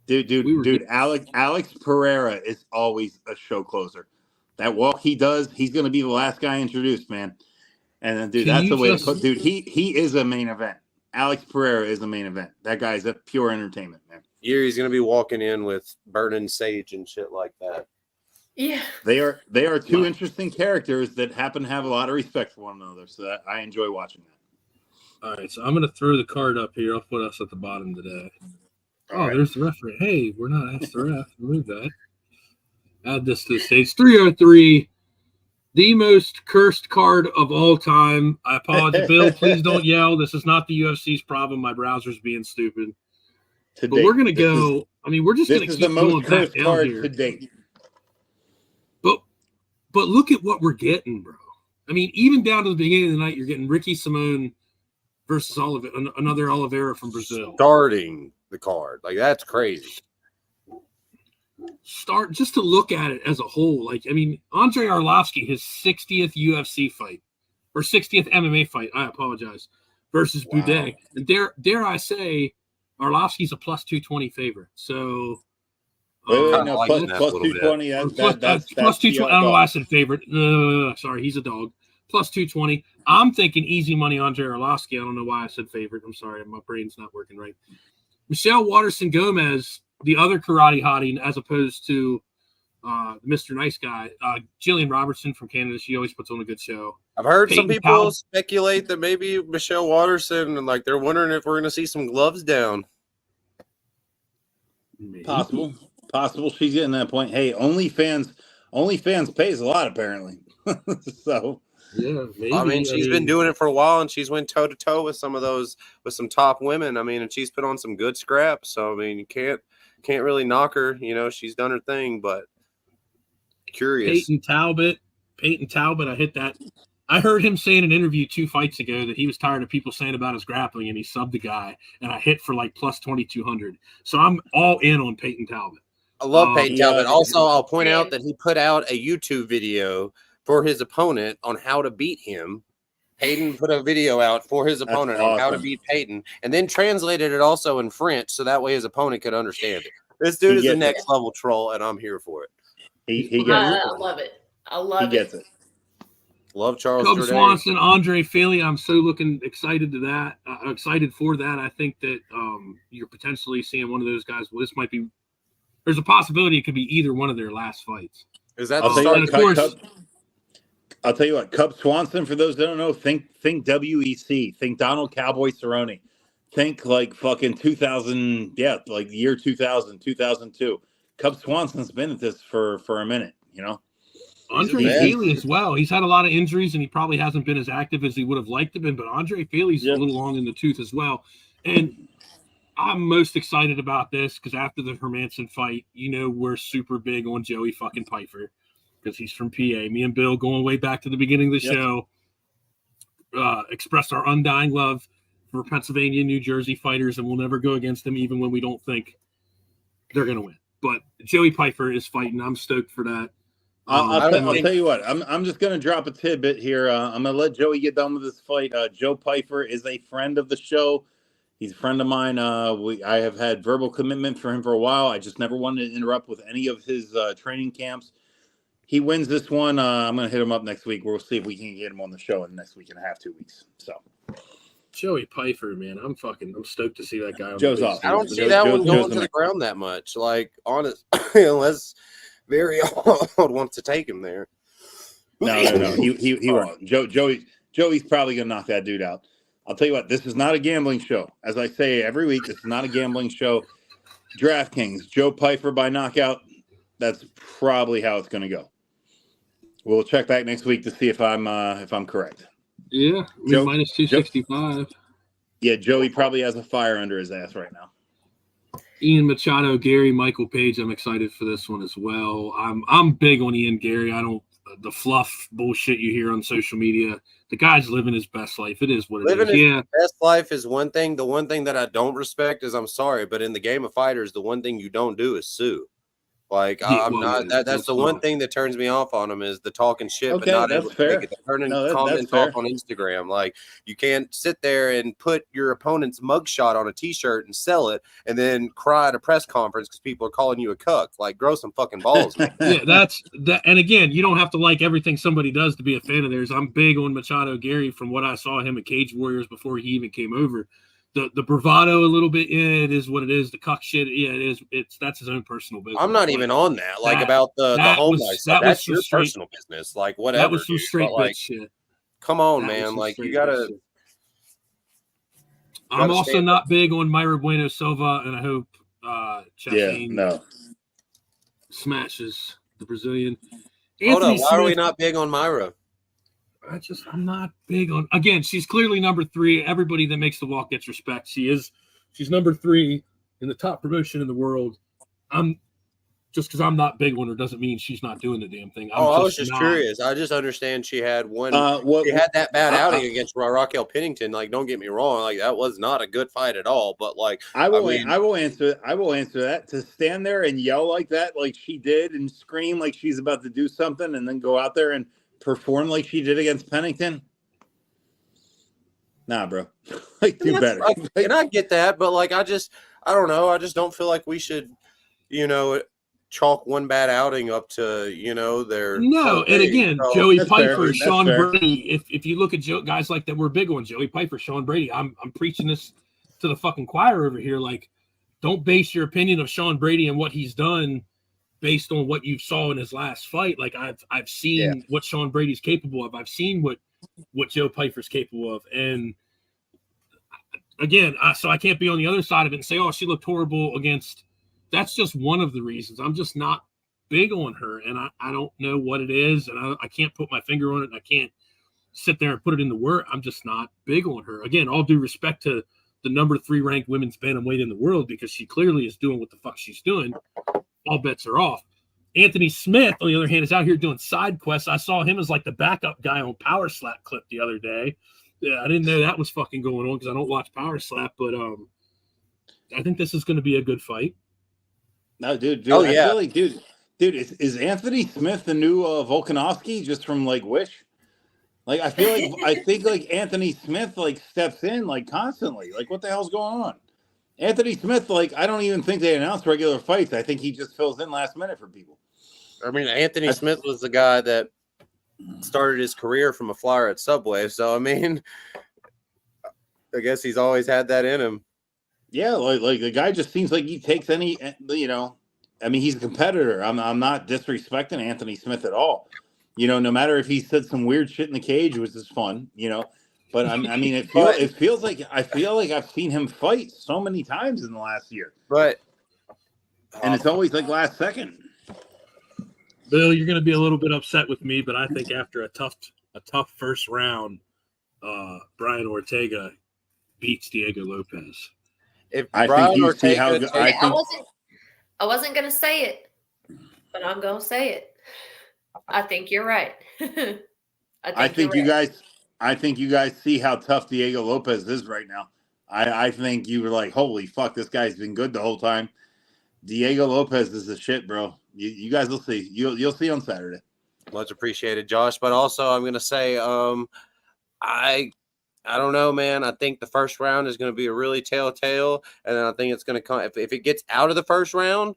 Dude, Alex Pereira is always a show closer. That walk he does, he's gonna be the last guy introduced, man. And then, dude, that's the way to put. Dude, he is a main event. Alex Pereira is a main event. That guy's a pure entertainment, man. Yuri's gonna be walking in with burning sage and shit like that. Yeah, they are two interesting characters that happen to have a lot of respect for one another. So I enjoy watching that. All right, so I'm going to throw the card up here. I'll put us at the bottom today. There's the referee. Hey, we're not asked the ref. Remove that. Add this to the stage. 303, the most cursed card of all time. I apologize, Bill. Please don't yell. This is not the UFC's problem. My browser's being stupid. But we're going to go. We're just going to keep going back down here. To date. But look at what we're getting, bro. I mean, even down to the beginning of the night, you're getting Ricky Simone versus another Oliveira from Brazil. Starting the card. Like, that's crazy. Start just to look at it as a whole. Like, I mean, Andrei Arlovski, his 60th UFC fight, or 60th MMA fight, I apologize, versus Boudet. And dare I say, Arlovski's a plus 220 favorite. So... plus 220. That's plus 220. I don't know why I said favorite. Sorry, he's a dog. Plus 220. I'm thinking easy money Andrei Arlovski. I don't know why I said favorite. I'm sorry, my brain's not working right. Michelle Waterson Gomez, the other karate hottie, as opposed to Mr. Nice Guy. Jillian Robertson from Canada. She always puts on a good show. I've heard some people speculate that maybe Michelle Waterson, and like they're wondering if we're going to see some gloves down. Maybe. Possible she's getting that point. Hey, OnlyFans pays a lot apparently. So yeah, maybe. I mean, she's been doing it for a while, and she's went toe to toe with some top women. I mean, and she's put on some good scraps. So I mean, you can't really knock her. You know, she's done her thing. But curious. Peyton Talbot. I hit that. I heard him say in an interview 2 fights ago that he was tired of people saying about his grappling, and he subbed the guy. And I hit for like plus 2,200. So I'm all in on Peyton Talbot. I love Peyton Talbot. Also, I'll point out that he put out a YouTube video for his opponent on how to beat him. Peyton put a video out for his opponent on how to beat Peyton, and then translated it also in French, so that way his opponent could understand it. This dude is a next level troll, and I'm here for it. He gets it. I love it. He gets it. Love Charles Cub Jourdain. Swanson, Andre Feely. I'm so excited to that. Excited for that. I think that you're potentially seeing one of those guys. Well, this might be. There's a possibility it could be either one of their last fights. Is that I'll tell you what, Cub Swanson, for those that don't know, think WEC, think Donald Cowboy Cerrone, think like fucking 2000, like the year 2000, 2002. Cub Swanson's been at this for a minute, you know. Andre Feely as well. He's had a lot of injuries, and he probably hasn't been as active as he would have liked to be. But Andre Feely's a little long in the tooth as well. And I'm most excited about this because after the Hermanson fight, we're super big on Joey fucking Pfeiffer because he's from PA. Me and Bill, going way back to the beginning of the show, expressed our undying love for Pennsylvania, New Jersey fighters, and we'll never go against them even when we don't think they're going to win. But Joey Pfeiffer is fighting. I'm stoked for that. I'll tell you what. I'm just going to drop a tidbit here. I'm going to let Joey get done with this fight. Joe Pfeiffer is a friend of the show. He's a friend of mine. I have had verbal commitment for him for a while. I just never wanted to interrupt with any of his training camps. He wins this one. I'm going to hit him up next week. We'll see if we can get him on the show in the next week and a half, 2 weeks. So Joey Pfeiffer, man, I'm stoked to see that guy on Joe's the big awesome. stage. I don't see Joe- that Joe- one going Joe's to the amazing. ground that much. Like, honest, unless very old wants to take him there. No. He won't. Joey's probably gonna knock that dude out. I'll tell you what, this is not a gambling show. As I say every week, this is not a gambling show. DraftKings, Joe Pfeiffer by knockout. That's probably how it's gonna go. We'll check back next week to see if I'm correct. Yeah, Joe- minus 265. Yeah, Joey probably has a fire under his ass right now. Ian Machado, Gary, Michael Page. I'm excited for this one as well. I'm big on Ian Gary. I don't the fluff bullshit you hear on social media. The guy's living his best life. It is what it Living is. his best life is one thing. The one thing that I don't respect is, I'm sorry, but in the game of fighters, the one thing you don't do is sue. Like, Yeah, I'm well, not. That's that's the one not- thing that turns me off on him is the talking shit, but Okay, not that's able to fair. make it. Turning No, that's comments fair. off on Instagram. Like, you can't sit there and put your opponent's mugshot on a T-shirt and sell it, and then cry at a press conference because people are calling you a cuck. Like, grow some fucking balls, man. Yeah, that's that. And again, you don't have to like everything somebody does to be a fan of theirs. I'm big on Machado Gary from what I saw him at Cage Warriors before he even came over. The bravado a little bit, yeah, it is what it is. The cuck shit, yeah, it is. That's his own personal business. I'm not even on that. Like, That- about the that home was- life that stuff. was That's some your straight- personal business. Like, whatever. That was some dude. straight But, like, bitch shit. come on, That was man. some Like, you straight gotta. bitch shit. I'm gotta also stand not big on Myra Bueno Silva, and I hope Yeah, Chafin no. smashes the Brazilian. Hold Anthony up. Why are we Smith, not big on Myra? I'm not big on. Again, she's clearly number 3. Everybody that makes the walk gets respect. She's number 3 in the top promotion in the world. I'm just because I'm not big on her doesn't mean she's not doing the damn thing. I was just curious. I just understand she had one. What She had that bad outing against Raquel Pennington. Like, don't get me wrong. Like, that was not a good fight at all. But, like, I will mean- answer that. To stand there and yell like that, like she did, and scream like she's about to do something, and then go out there and perform like she did against Pennington. Nah, bro. Like, do better. Like, and I get that, but, like, I don't know. I just don't feel like we should, chalk one bad outing up to, their. No, and again, So, Joey That's fair. Pfeiffer, That's Sean fair. Brady. If you look at guys like that, we're big on Joey Pfeiffer, Sean Brady. I'm preaching this to the fucking choir over here. Like, don't base your opinion of Sean Brady and what he's done based on what you saw in his last fight. Like, I've seen what Sean Brady's capable of. I've seen what Joe Pfeiffer's capable of, and again, so I can't be on the other side of it and say, oh, she looked horrible against. That's just one of the reasons. I'm just not big on her, and I don't know what it is, and I can't put my finger on it, and I can't sit there and put it in the word. I'm just not big on her. Again, all due respect to the number 3 ranked women's bantamweight in the world, because she clearly is doing what the fuck she's doing. All bets are off. Anthony Smith, on the other hand, is out here doing side quests. I saw him as like the backup guy on Power Slap clip the other day. Yeah, I didn't know that was fucking going on because I don't watch Power Slap, but I think this is going to be a good fight. No, dude. Oh, I yeah. feel like, dude, is Anthony Smith the new Volkanovski just from like Wish? Like, I think like Anthony Smith like steps in like constantly. Like, what the hell's going on? Anthony Smith, like, I don't even think they announce regular fights. I think he just fills in last minute for people. I mean, Anthony Smith was the guy that started his career from a flyer at Subway. So, I mean, I guess he's always had that in him. Yeah, like the guy just seems like he takes any, I mean, he's a competitor. I'm not disrespecting Anthony Smith at all. No matter if he said some weird shit in the cage, which is fun, But I mean, it feels like I've seen him fight so many times in the last year. But and it's always like last second. Bill, you're going to be a little bit upset with me, but I think after a tough first round, Brian Ortega beats Diego Lopez. If I Brian think you see Ortega how I wasn't gonna say it, but I'm gonna say it. I think you're right. I think you guys see how tough Diego Lopez is right now. I think you were like, holy fuck, this guy's been good the whole time. Diego Lopez is the shit, bro. You guys will see. You'll see on Saturday. Much appreciated, Josh. But also, I'm going to say, I don't know, man. I think the first round is going to be a really telltale, and then I think it's going to come if it gets out of the first round.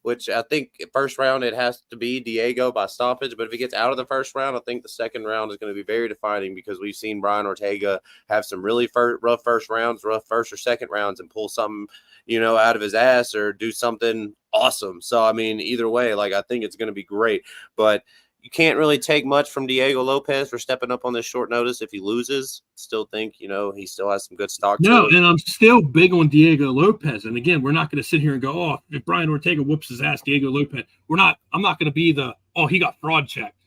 which I think first round it has to be Diego by stoppage. But if he gets out of the first round, I think the second round is going to be very defining because we've seen Brian Ortega have some really rough first rounds, rough first or second rounds, and pull something, out of his ass or do something awesome. So, I mean, either way, like, I think it's going to be great. But you can't really take much from Diego Lopez for stepping up on this short notice if he loses. Still think, he still has some good stock. No, and I'm still big on Diego Lopez. And again, we're not going to sit here and go, oh, if Brian Ortega whoops his ass, Diego Lopez. I'm not going to be he got fraud checked.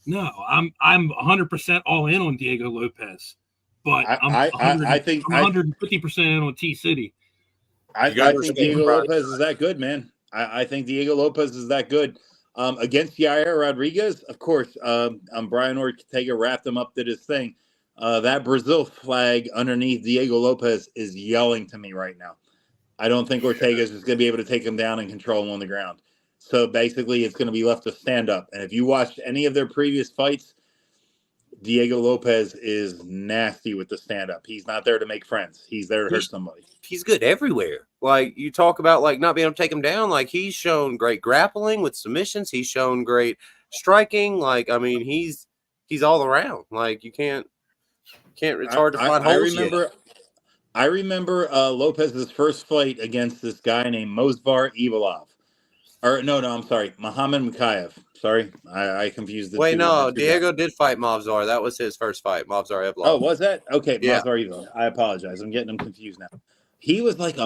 No, I'm 100% all in on Diego Lopez. But I think I'm 150% in on T City. I think Diego Lopez is that good, man. I think Diego Lopez is that good. Against Yair Rodriguez, of course, Brian Ortega wrapped him up, did his thing. That Brazil flag underneath Diego Lopez is yelling to me right now. I don't think Ortega is going to be able to take him down and control him on the ground. So basically, it's going to be left to stand up. And if you watched any of their previous fights, Diego Lopez is nasty with the stand-up. He's not there to make friends. He's there to hurt somebody. He's good everywhere. Like, you talk about, like, not being able to take him down. Like, he's shown great grappling with submissions. He's shown great striking. Like, I mean, he's all around. Like, it's hard to find holes. I remember Lopez's first fight against this guy named Mosvar Evilov. I'm sorry, Muhammad Makayev. Sorry, I confused the two. Wait, no, Diego did fight Movzar. That was his first fight, Movzar Evlov. Oh, was that? Okay, yeah. Movzar Evlov. I apologize. I'm getting them confused now. He was like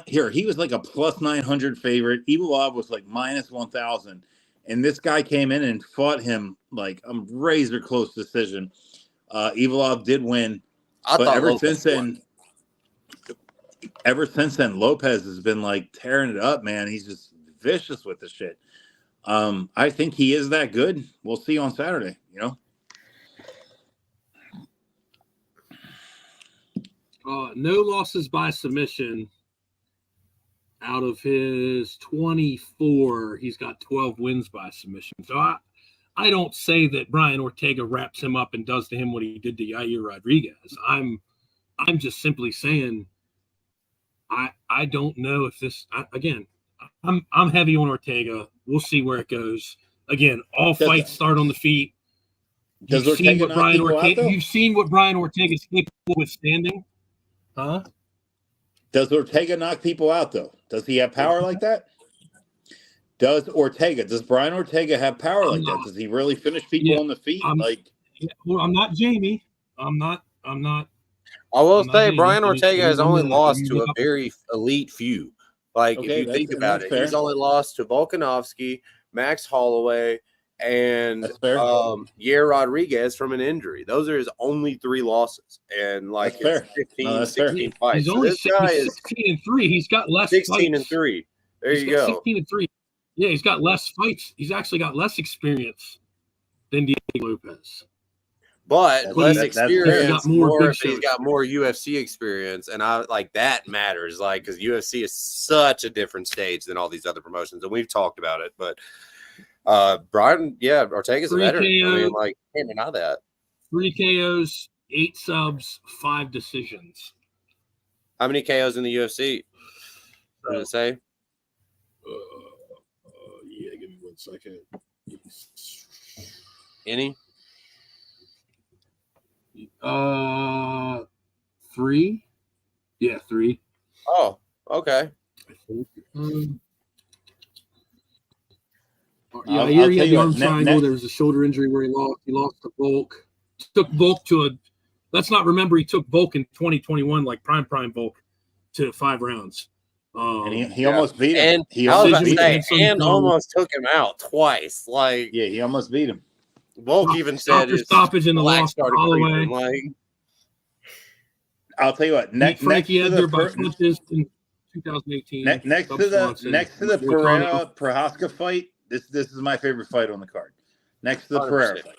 he was like a plus 900 favorite. Evlov was like minus 1,000. And this guy came in and fought him like a razor close decision. Evlov did win. But ever since then, Lopez has been like tearing it up, man. He's just vicious with the shit. I think he is that good. We'll see on Saturday, No losses by submission. Out of his 24, he's got 12 wins by submission. So I don't say that Brian Ortega wraps him up and does to him what he did to Yair Rodriguez. I'm just simply saying I don't know if this again. I'm heavy on Ortega. We'll see where it goes. Again, all fights start on the feet. You've seen what Brian Ortega is capable of withstanding. Huh? Does Ortega knock people out, though? Does he have power like that? Does Brian Ortega have power like that? Does he really finish people on the feet? I'm not Jamie. I'm not. I will say Brian Ortega has only lost to a very elite few. Like, if you think about it, he's only lost to Volkanovski, Max Holloway, and Yair Rodriguez from an injury. Those are his only 3 losses. And, like, it's 16 fights. He's only 16-3. He's got less 16-3. There you go. 16-3. Yeah, he's got less fights. He's actually got less experience than Diego Lopez. But less experience, he's got more UFC experience, and I like that matters, like, because UFC is such a different stage than all these other promotions, and we've talked about it. But Brian, Ortega's a veteran. I mean, like, can't deny that. 3 KOs, 8 subs, 5 decisions. How many KOs in the UFC? What did it say? Yeah, give me 1 second. Any? 3. Yeah, 3. Oh, okay. I think. I hear he had the arm triangle. There was a shoulder injury where he lost to Volk. Took Volk to let's not remember he took Volk in 2021, like prime Volk, to 5 rounds. And he almost beat him. And almost took him out twice. Like, yeah, he almost beat him. Volk even said his stoppage in the loss started creeping. Like, I'll tell you what. Next Frankie Edgar by punches in 2018. Next to the Pereira Prohaska fight, this is my favorite fight on the card. Next to the 100%. Pereira fight,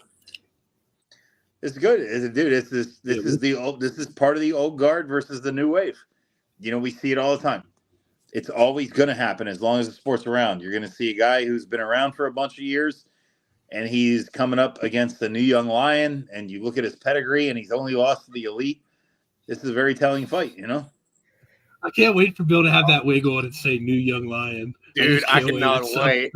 it's good, dude. This is part of the old guard versus the new wave. We see it all the time. It's always going to happen as long as the sport's around. You're going to see a guy who's been around for a bunch of years, and he's coming up against the new young lion, and you look at his pedigree, and he's only lost to the elite. This is a very telling fight, I can't wait for Bill to have that wig on and say "New Young Lion." Dude, I cannot wait.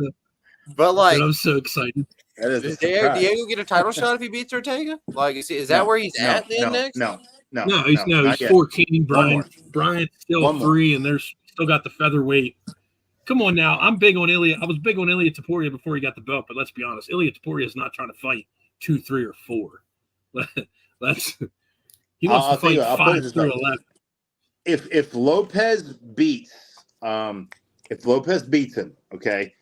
But like, I'm so excited. That is does a surprise. Diego get a title shot if he beats Ortega? Like, is that where he's at then next? No, he's not yet. 14. Brian's still 3, and there's still got the featherweight. Come on now, I'm big on Ilya. I was big on Ilya Taporia before he got the belt, but let's be honest, Ilya Taporia is not trying to fight 2, 3, or 4. He wants to fight 5 through 11. If Lopez beats him, okay.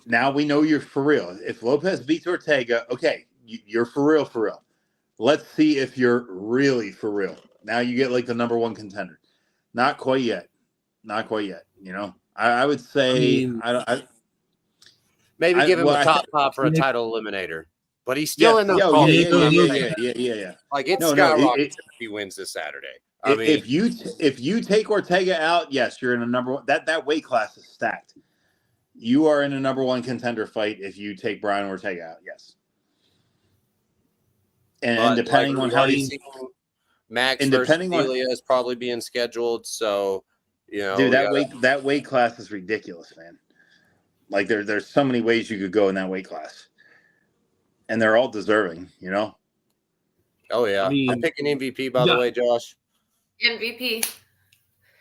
Now we know you're for real. If Lopez beats Ortega, okay, you're for real. Let's see if you're really for real. Now you get like the number 1 contender. Not quite yet. You know, I would say maybe give him a top 5 for a title eliminator. But he's still in the yeah. Like it's skyrockets if he wins this Saturday. I mean, if you take Ortega out, yes, you're in a number 1. That weight class is stacked. You are in a number 1 contender fight if you take Brian Ortega out. Yes. And depending on how you Max versus Ilya is probably being scheduled, so you know, dude, that weight class is ridiculous, man. Like there's so many ways you could go in that weight class. And they're all deserving, you know? Oh, yeah. I'm picking MVP, by the way, Josh. MVP.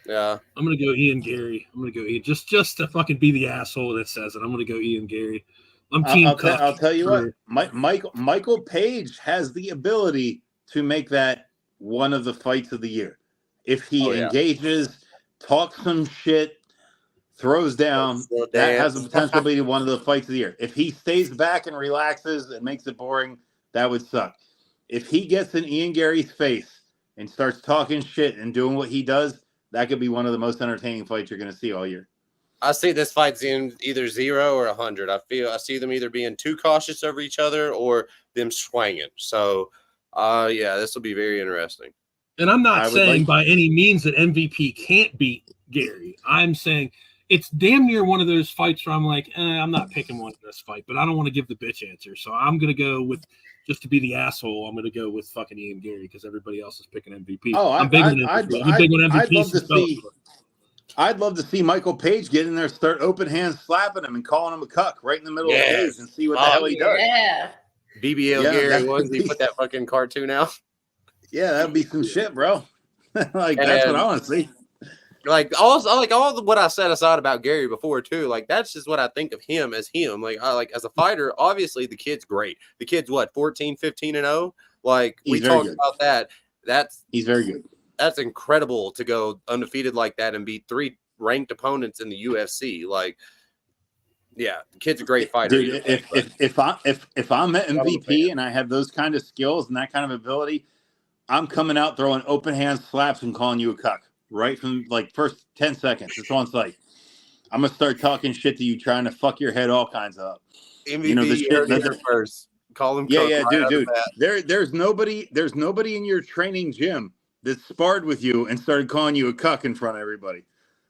Yeah. I'm going to go Ian Gary. I'm going to go Ian. Just to fucking be the asshole that says it. I'm going to go Ian Gary. I'm team I'll tell you what. Michael Page has the ability to make that one of the fights of the year. If he engages, talks some shit, throws down, that has the potential to be one of the fights of the year. If he stays back and relaxes and makes it boring, that would suck. If he gets in Ian Gary's face and starts talking shit and doing what he does, that could be one of the most entertaining fights you're going to see all year. I see this fight's in either 0 or 100. I see them either being too cautious over each other or them swinging. So, this will be very interesting. And I'm not saying by any means that MVP can't beat Gary. I'm saying it's damn near one of those fights where I'm like, I'm not picking one in this fight, but I don't want to give the bitch answer. So I'm going to go with, just to be the asshole, I'm going to go with fucking Ian Gary because everybody else is picking MVP. Oh, I'm big on MVP. I'd love to see Michael Page get in there, start open hand slapping him and calling him a cuck right in the middle of the cage and see what the hell he does. Yeah. BBL Gary was he put that fucking cartoon out? Yeah, that'd be some shit, bro. That's what I want to see. Like all what I said aside about Gary before too, like that's just what I think of him as him. Like as a fighter, obviously the kid's great. The kid's what, 14, 15-0? Like we talked about that. He's very good. That's incredible to go undefeated like that and beat 3 ranked opponents in the UFC. Like, yeah, the kid's a great fighter. Dude, if I'm at MVP and I have those kind of skills and that kind of ability, I'm coming out throwing open hand slaps and calling you a cuck. Right from like first 10 seconds. It's on site. I'm gonna start talking shit to you, trying to fuck your head all kinds of up. MVP, you know the shit first. Call him. Dude. There's nobody in your training gym that sparred with you and started calling you a cuck in front of everybody.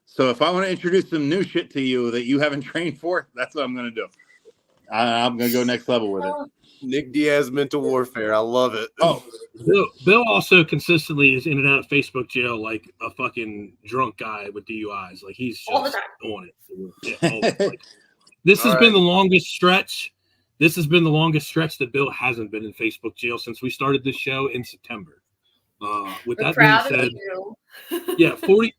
So if I want to introduce some new shit to you that you haven't trained for, that's what I'm gonna do. I'm gonna go next level with it. Nick Diaz mental warfare. I love it. Oh, Bill also consistently is in and out of Facebook jail like a fucking drunk guy with DUIs. Like he's just on it. Yeah, this has been the longest stretch. This has been the longest stretch that Bill hasn't been in Facebook jail since we started this show in September. With that being said, yeah, 45.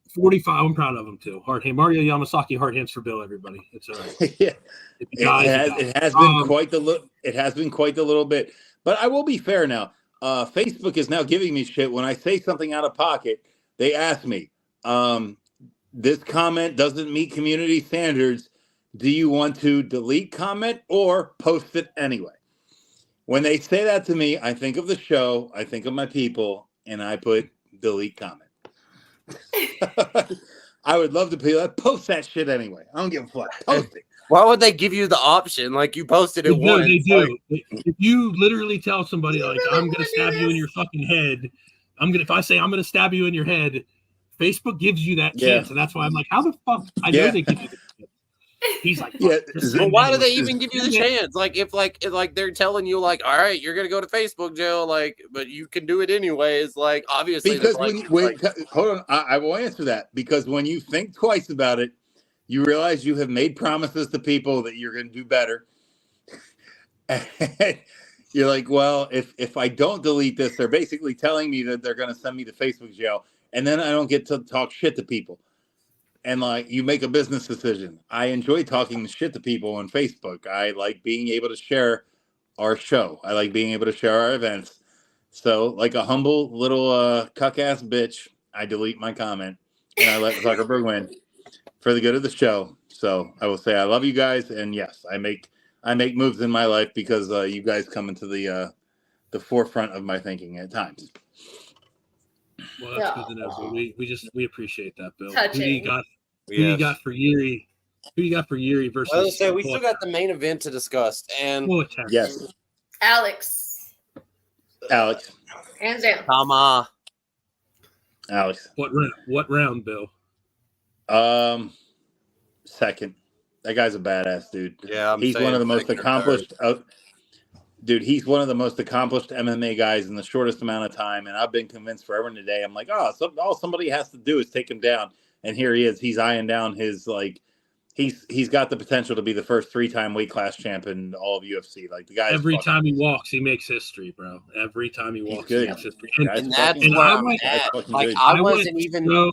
I'm proud of him too. Hard hand, Mario Yamasaki. Hard hands for Bill. Everybody, it's all right. Yeah, it has been quite the It has been quite the little bit. But I will be fair now. Facebook is now giving me shit when I say something out of pocket. They ask me, this comment doesn't meet community standards. Do you want to delete comment or post it anyway? When they say that to me, I think of the show, I think of my people, and I put delete comment. I would love to be like, post that shit anyway. I don't give a fuck. Post it. Why would they give you the option? Like you posted it once. They do. If you literally tell somebody like, I'm gonna stab you in your fucking head, if I say I'm gonna stab you in your head, Facebook gives you that chance, and that's why I'm like, how the fuck? I know they give you that chance. He's like, Yeah, well, why do they even give you the chance? Like, if they're telling you, like, all right, you're gonna go to Facebook jail, like, but you can do it anyways. Like, obviously, because hold on, I will answer that, because when you think twice about it, you realize you have made promises to people that you're going to do better. And you're like, well, if I don't delete this, they're basically telling me that they're going to send me to Facebook jail, and then I don't get to talk shit to people. And like, you make a business decision. I enjoy talking shit to people on Facebook. I like being able to share our show. I like being able to share our events. So, like a humble little cuck ass bitch, I delete my comment and I let Zuckerberg win for the good of the show. So I will say I love you guys, and yes, I make moves in my life because you guys come into the forefront of my thinking at times. Well, that's good to know. But we appreciate that, Bill. Touching. Who you got for Yuri? Who you got for Yuri versus? I was gonna say, we still got the main event to discuss, and yes, Alex. Hands down. Tama. Alex. What round, Bill? Second. That guy's a badass dude. Yeah, he's one of the most accomplished. Dude, he's one of the most accomplished MMA guys in the shortest amount of time, and I've been convinced forever and a day. I'm like, all somebody has to do is take him down, and here he is. He's eyeing down his he's got the potential to be the first 3-time weight class champ in all of UFC. Like the guy. Every time he walks, he makes history, bro. Every time he walks, he makes history. And that's where I'm at. Like, I wasn't even.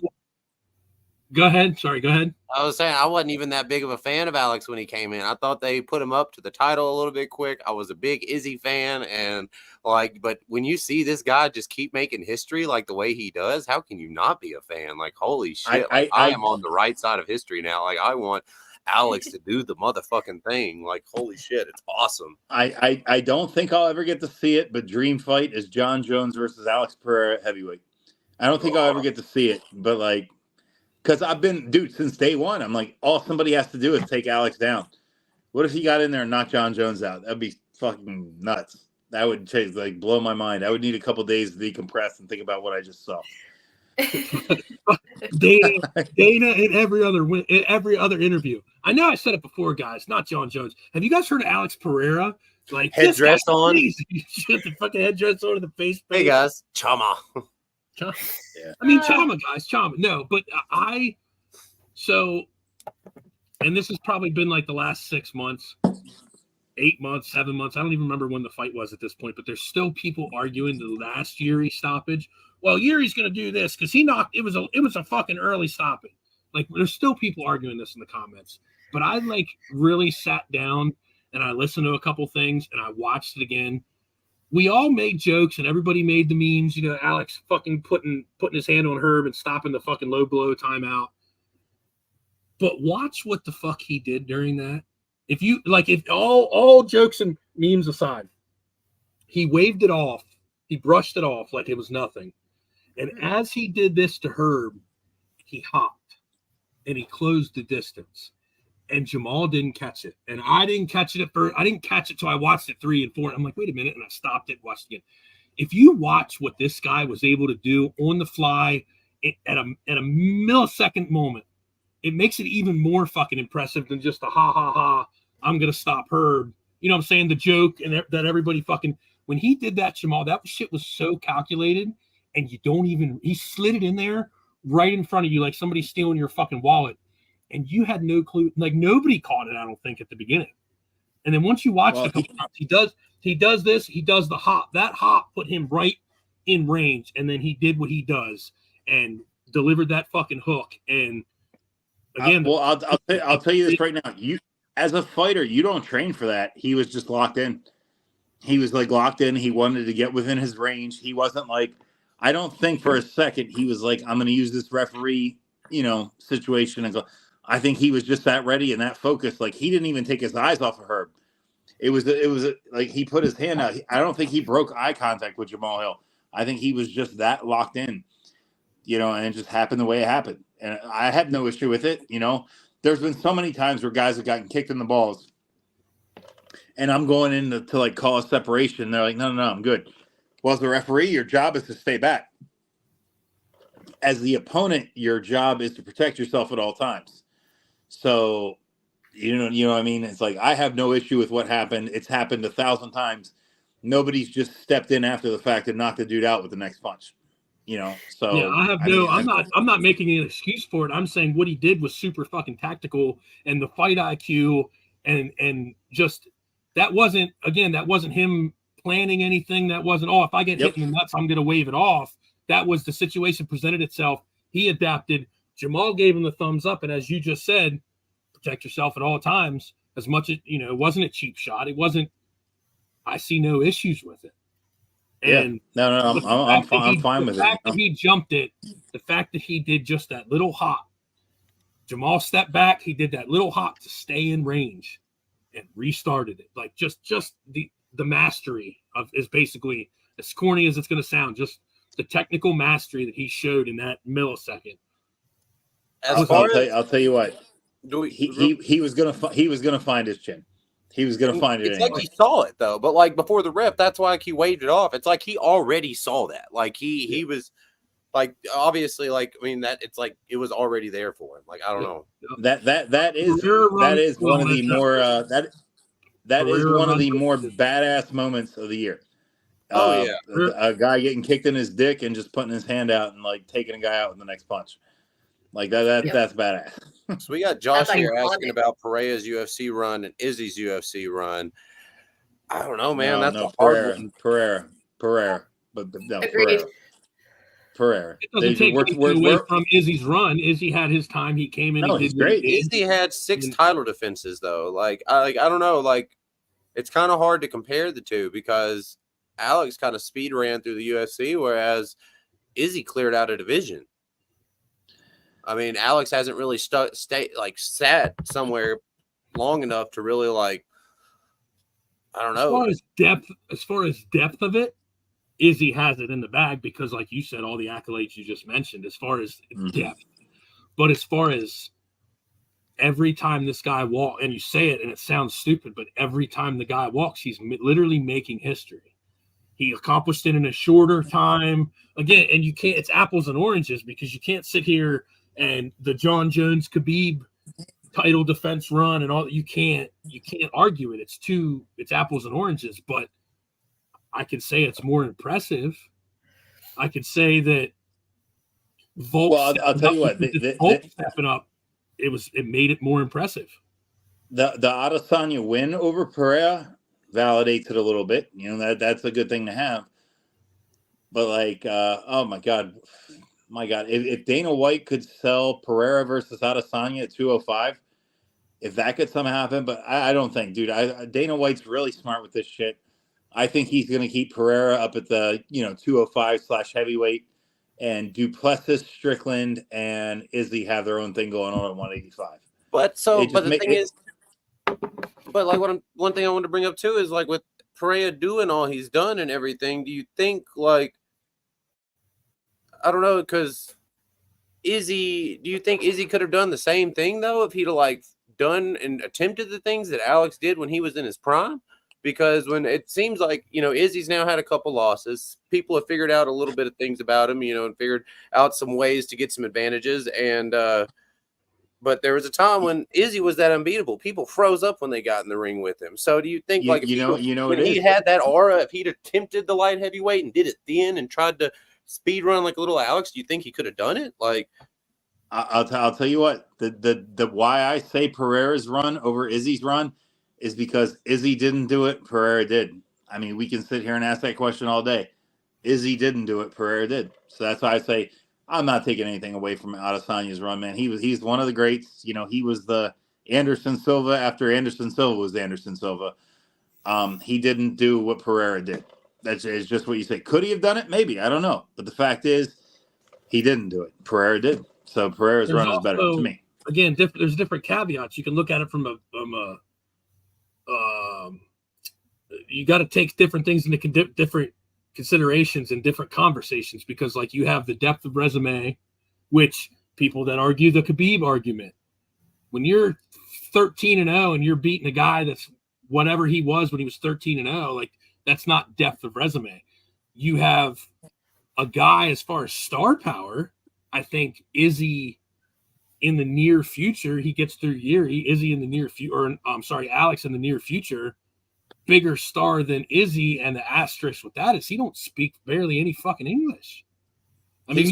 Go ahead. Sorry, go ahead. I was saying I wasn't even that big of a fan of Alex when he came in. I thought they put him up to the title a little bit quick. I was a big Izzy fan, and but when you see this guy just keep making history like the way he does, how can you not be a fan? Like, holy shit! I am on the right side of history now. Like, I want Alex to do the motherfucking thing. Like, holy shit, it's awesome. I don't think I'll ever get to see it, but dream fight is John Jones versus Alex Pereira heavyweight. I don't think I'll ever get to see it, but like. Because I've been, dude, since day one, I'm like, all somebody has to do is take Alex down. What if he got in there and knocked John Jones out? That'd be fucking nuts. That would blow my mind. I would need a couple days to decompress and think about what I just saw. Dana in every other interview. I know I said it before, guys. Not John Jones. Have you guys heard of Alex Pereira? Like, headdress on. Shit, the fucking headdress on the face. Hey guys, Chama. Yeah. I mean, Chama, guys, Chama. No, but and this has probably been like the last 6 months, 8 months, 7 months. I don't even remember when the fight was at this point, but there's still people arguing the last Yuri stoppage. Well, Yuri's going to do this because he knocked. It was a fucking early stoppage. Like, there's still people arguing this in the comments. But I really sat down and I listened to a couple things and I watched it again. We all made jokes and everybody made the memes, Alex fucking putting his hand on Herb and stopping the fucking low blow timeout. But watch what the fuck he did during that. If all jokes and memes aside, he waved it off. He brushed it off like it was nothing. And as he did this to Herb, he hopped and he closed the distance. And Jamal didn't catch it. And I didn't catch it at first. I didn't catch it till I watched it 3 and 4. And I'm like, wait a minute. And I stopped it, watched it again. If you watch what this guy was able to do on the fly at a millisecond moment, it makes it even more fucking impressive than just the ha, I'm going to stop Herb. You know what I'm saying? The joke and that everybody fucking, when he did that, Jamal, that shit was so calculated. And he slid it in there right in front of you like somebody stealing your fucking wallet. And you had no clue. Like, nobody caught it, I don't think, at the beginning. And then once you watch a couple times, he does this. He does the hop. That hop put him right in range. And then he did what he does and delivered that fucking hook. And again, I'll tell you this right now. You, as a fighter, you don't train for that. He was just locked in. He was locked in. He wanted to get within his range. He wasn't I don't think for a second he was I'm going to use this referee, situation and go. I think he was just that ready and that focused. He didn't even take his eyes off of Herb. It was he put his hand out. I don't think he broke eye contact with Jamal Hill. I think he was just that locked in, and it just happened the way it happened. And I have no issue with it. There's been so many times where guys have gotten kicked in the balls and I'm going in to call a separation. They're like, no, I'm good. Well, as the referee, your job is to stay back. As the opponent, your job is to protect yourself at all times. So You know what I mean? It's like, I have no issue with what happened. It's happened 1,000 times. Nobody's just stepped in after the fact and knocked the dude out with the next punch. So I'm not making an excuse for it. I'm saying what he did was super fucking tactical, and the fight IQ and just that wasn't him planning anything. That wasn't, if I get hit in the nuts, I'm gonna wave it off. That was the situation presented itself. He adapted. Jamal gave him the thumbs up, and as you just said, protect yourself at all times. As much as it wasn't a cheap shot. It wasn't. I see no issues with it. And I'm fine with it. The fact that he jumped it, the fact that he did just that little hop. Jamal stepped back. He did that little hop to stay in range, and restarted it. Like just the mastery is basically, as corny as it's going to sound, just the technical mastery that he showed in that millisecond. I'll tell you what. He was gonna find his chin. He was gonna find it. It's anyway. like he saw it though, but like before the ref, that's why he waved it off. It's like he already saw that. Like he was like, obviously, like, I mean, that it's like it was already there for him. Like, I don't know. That is one of the more that is one of the more badass moments of the year. A guy getting kicked in his dick and just putting his hand out and like taking a guy out with the next punch. Like that's badass. So we got Josh here asking about Pereira's UFC run and Izzy's UFC run. I don't know, man. That's a hard one. Pereira. But no, Pereira. It doesn't take anything away from Izzy's run. Izzy had his time. He came in. He's great. Izzy had 6 title defenses, though. Like I don't know. Like, it's kind of hard to compare the two because Alex kind of speed ran through the UFC, whereas Izzy cleared out a division. I mean, Alex hasn't really sat somewhere long enough to really, like, I don't know. As far as depth of it, Izzy has it in the bag because, like you said, all the accolades you just mentioned, as far as depth. But as far as every time this guy walks, and you say it and it sounds stupid, but every time the guy walks, he's literally making history. He accomplished it in a shorter time. Again, and you can't, it's apples and oranges because you can't sit here and the John Jones Khabib title defense run and all, you can't argue it. It's apples and oranges, but I could say it's more impressive. I could say that Volk. Well, I'll tell you what. Volk stepping up, it made it more impressive. The Adesanya win over Pereira validates it a little bit. That's a good thing to have. But like, oh my god, if Dana White could sell Pereira versus Adesanya at 205, if that could somehow happen, but I don't think, dude. Dana White's really smart with this shit. I think he's going to keep Pereira up at the 205/heavyweight, and Duplessis, Strickland, and Izzy have their own thing going on at 185. But the thing is, one thing I want to bring up too is like with Pereira doing all he's done and everything. Do you think like, I don't know, because do you think Izzy could have done the same thing though if he'd have like done and attempted the things that Alex did when he was in his prime? Because when it seems like, Izzy's now had a couple losses, people have figured out a little bit of things about him, and figured out some ways to get some advantages. And, but there was a time when Izzy was that unbeatable. People froze up when they got in the ring with him. So do you think when he had that aura, if he'd attempted the light heavyweight and did it then and tried to speed run like a little Alex, do you think he could have done it? Like, I'll tell you what, the why I say Pereira's run over Izzy's run is because Izzy didn't do it, Pereira did. I mean, we can sit here and ask that question all day. Izzy didn't do it, Pereira did. So that's why I say I'm not taking anything away from Adesanya's run, man. He's one of the greats. He was the Anderson Silva after Anderson Silva was Anderson Silva. He didn't do what Pereira did. That's just what you say. Could he have done it? Maybe. I don't know. But the fact is, he didn't do it. Pereira did. So Pereira's run is better to me. Again, there's different caveats. You can look at it from you got to take different things into different considerations and different conversations, because like you have the depth of resume, which people that argue the Khabib argument, when you're 13-0 and you're beating a guy that's whatever he was when he was 13-0, like that's not depth of resume. You have a guy as far as star power. I think Izzy in the near future, he gets through Izzy in the near future, or I'm sorry, Alex in the near future, bigger star than Izzy, and the asterisk with that is he don't speak barely any fucking English. I mean,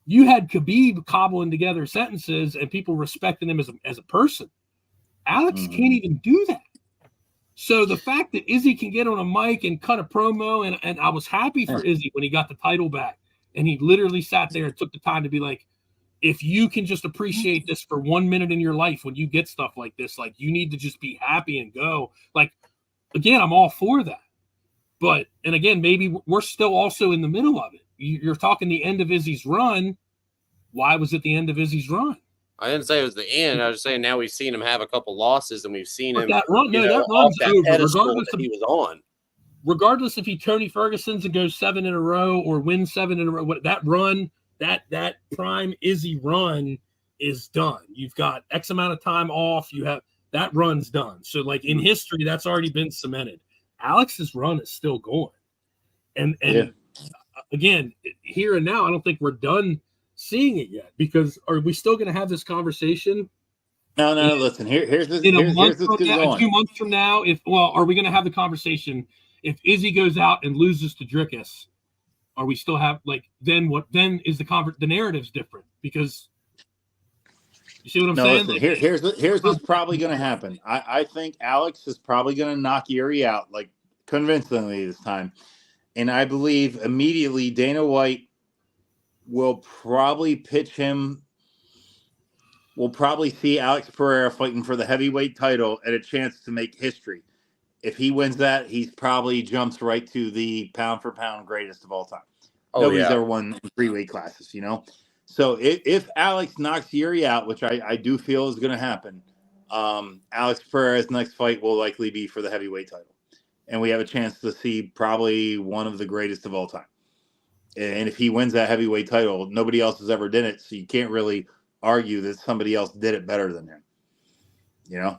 you had Khabib cobbling together sentences and people respecting him as a person. Alex can't even do that. So the fact that Izzy can get on a mic and cut a promo, and I was happy for Izzy when he got the title back, and he literally sat there and took the time to be like, if you can just appreciate this for 1 minute in your life when you get stuff like this, like you need to just be happy and go. Like, again, I'm all for that. But, and again, maybe we're still also in the middle of it. You're talking the end of Izzy's run. Why was it the end of Izzy's run? I didn't say it was the end. I was just saying now we've seen him have a couple losses, and we've seen him that run's over. Regardless of he was on. Regardless if he Tony Ferguson's and goes 7 in a row or wins 7 in a row, that run, that prime Izzy run is done. You've got X amount of time off. You have that run's done. So like in history, that's already been cemented. Alex's run is still going. And again, here and now, I don't think we're done seeing it yet, because are we still going to have this conversation? No. Listen, here's this. In a here's month from now, 2 months from now, are we going to have the conversation if Izzy goes out and loses to Drickus? Are we still have then what? Then is the narrative's different, because you see what I'm saying? Listen, here's what's probably going to happen. I think Alex is probably going to knock Yuri out convincingly this time, and I believe immediately Dana White will probably pitch him. We'll probably see Alex Pereira fighting for the heavyweight title and a chance to make history. If he wins that, he probably jumps right to the pound for pound greatest of all time. Nobody's ever won in 3 weight classes, So if Alex knocks Yuri out, which I do feel is going to happen, Alex Pereira's next fight will likely be for the heavyweight title. And we have a chance to see probably one of the greatest of all time. And if he wins that heavyweight title, nobody else has ever done it, so you can't really argue that somebody else did it better than him. Yeah.